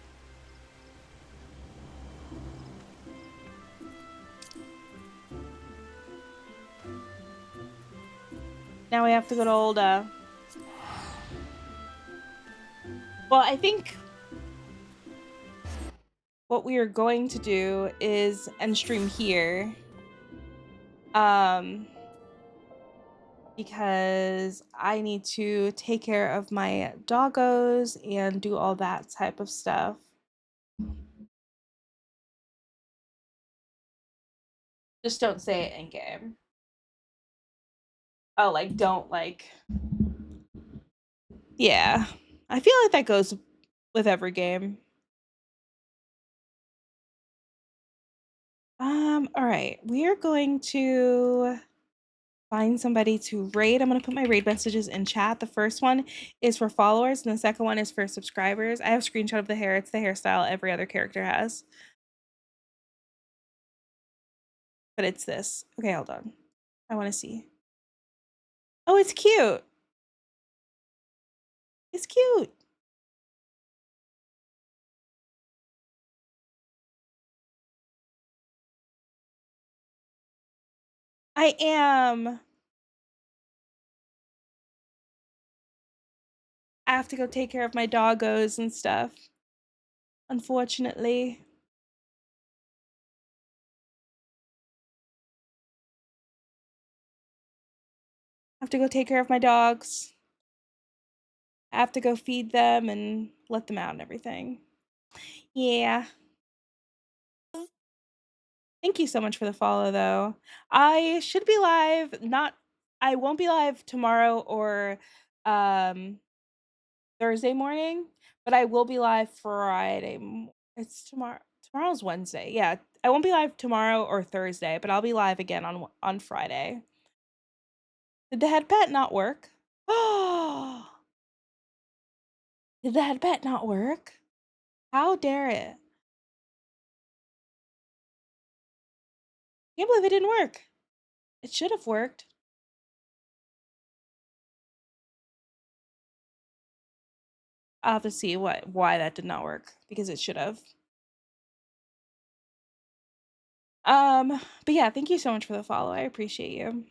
Now we have to go to old, Well, I think what we are going to do is end stream here. Because I need to take care of my doggos and do all that type of stuff. Just don't say it in game. Oh, like, don't, like... Yeah. I feel like that goes with every game. Alright. We are going to find somebody to raid. I'm going to put my raid messages in chat. The first one is for followers, and the second one is for subscribers. I have a screenshot of the hair. It's the hairstyle every other character has. But it's this. Okay, hold on. I want to see. Oh, it's cute. It's cute. I am. I have to go take care of my doggos and stuff. Unfortunately. I have to go take care of my dogs. I have to go feed them and let them out and everything. Yeah. Thank you so much for the follow, though. I should be live, I won't be live tomorrow or Thursday morning, but I will be live Friday. It's tomorrow. Tomorrow's Wednesday. Yeah, I won't be live tomorrow or Thursday, but I'll be live again on Friday. Did the head pet not work? Oh, did the head pet not work? How dare it? Can't believe it didn't work. It should have worked. I'll have to see why that did not work because it should have. But yeah, thank you so much for the follow. I appreciate you.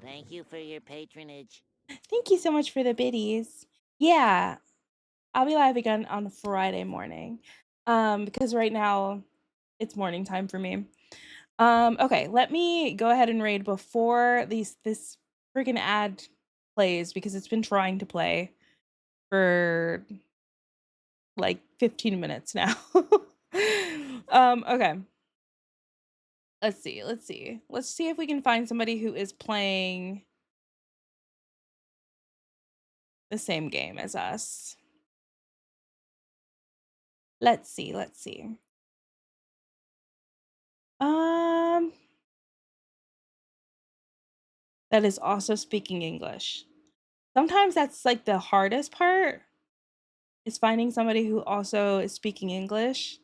Thank you for your patronage. Thank you so much for the biddies. Yeah, I'll be live again on Friday morning. Because right now it's morning time for me. Okay, let me go ahead and raid before this freaking ad plays because it's been trying to play for like 15 minutes now. Okay. Let's see. Let's see if we can find somebody who is playing the same game as us. Let's see. That is also speaking English. Sometimes that's like the hardest part is finding somebody who also is speaking English.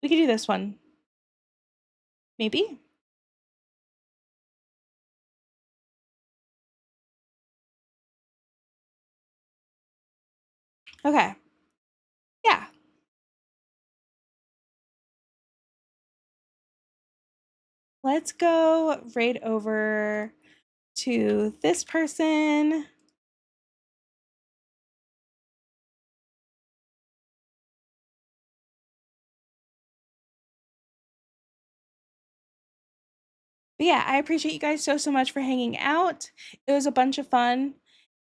We could do this one. Maybe. Okay. Yeah. Let's go right over to this person. But yeah, I appreciate you guys so much for hanging out. It was a bunch of fun.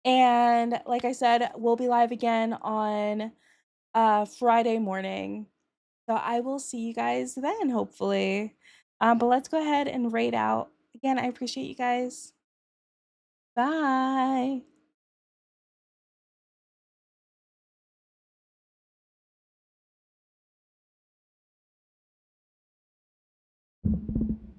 And like I said, we'll be live again on Friday morning. So I will see you guys then, hopefully. But let's go ahead and raid out. Again, I appreciate you guys. Bye.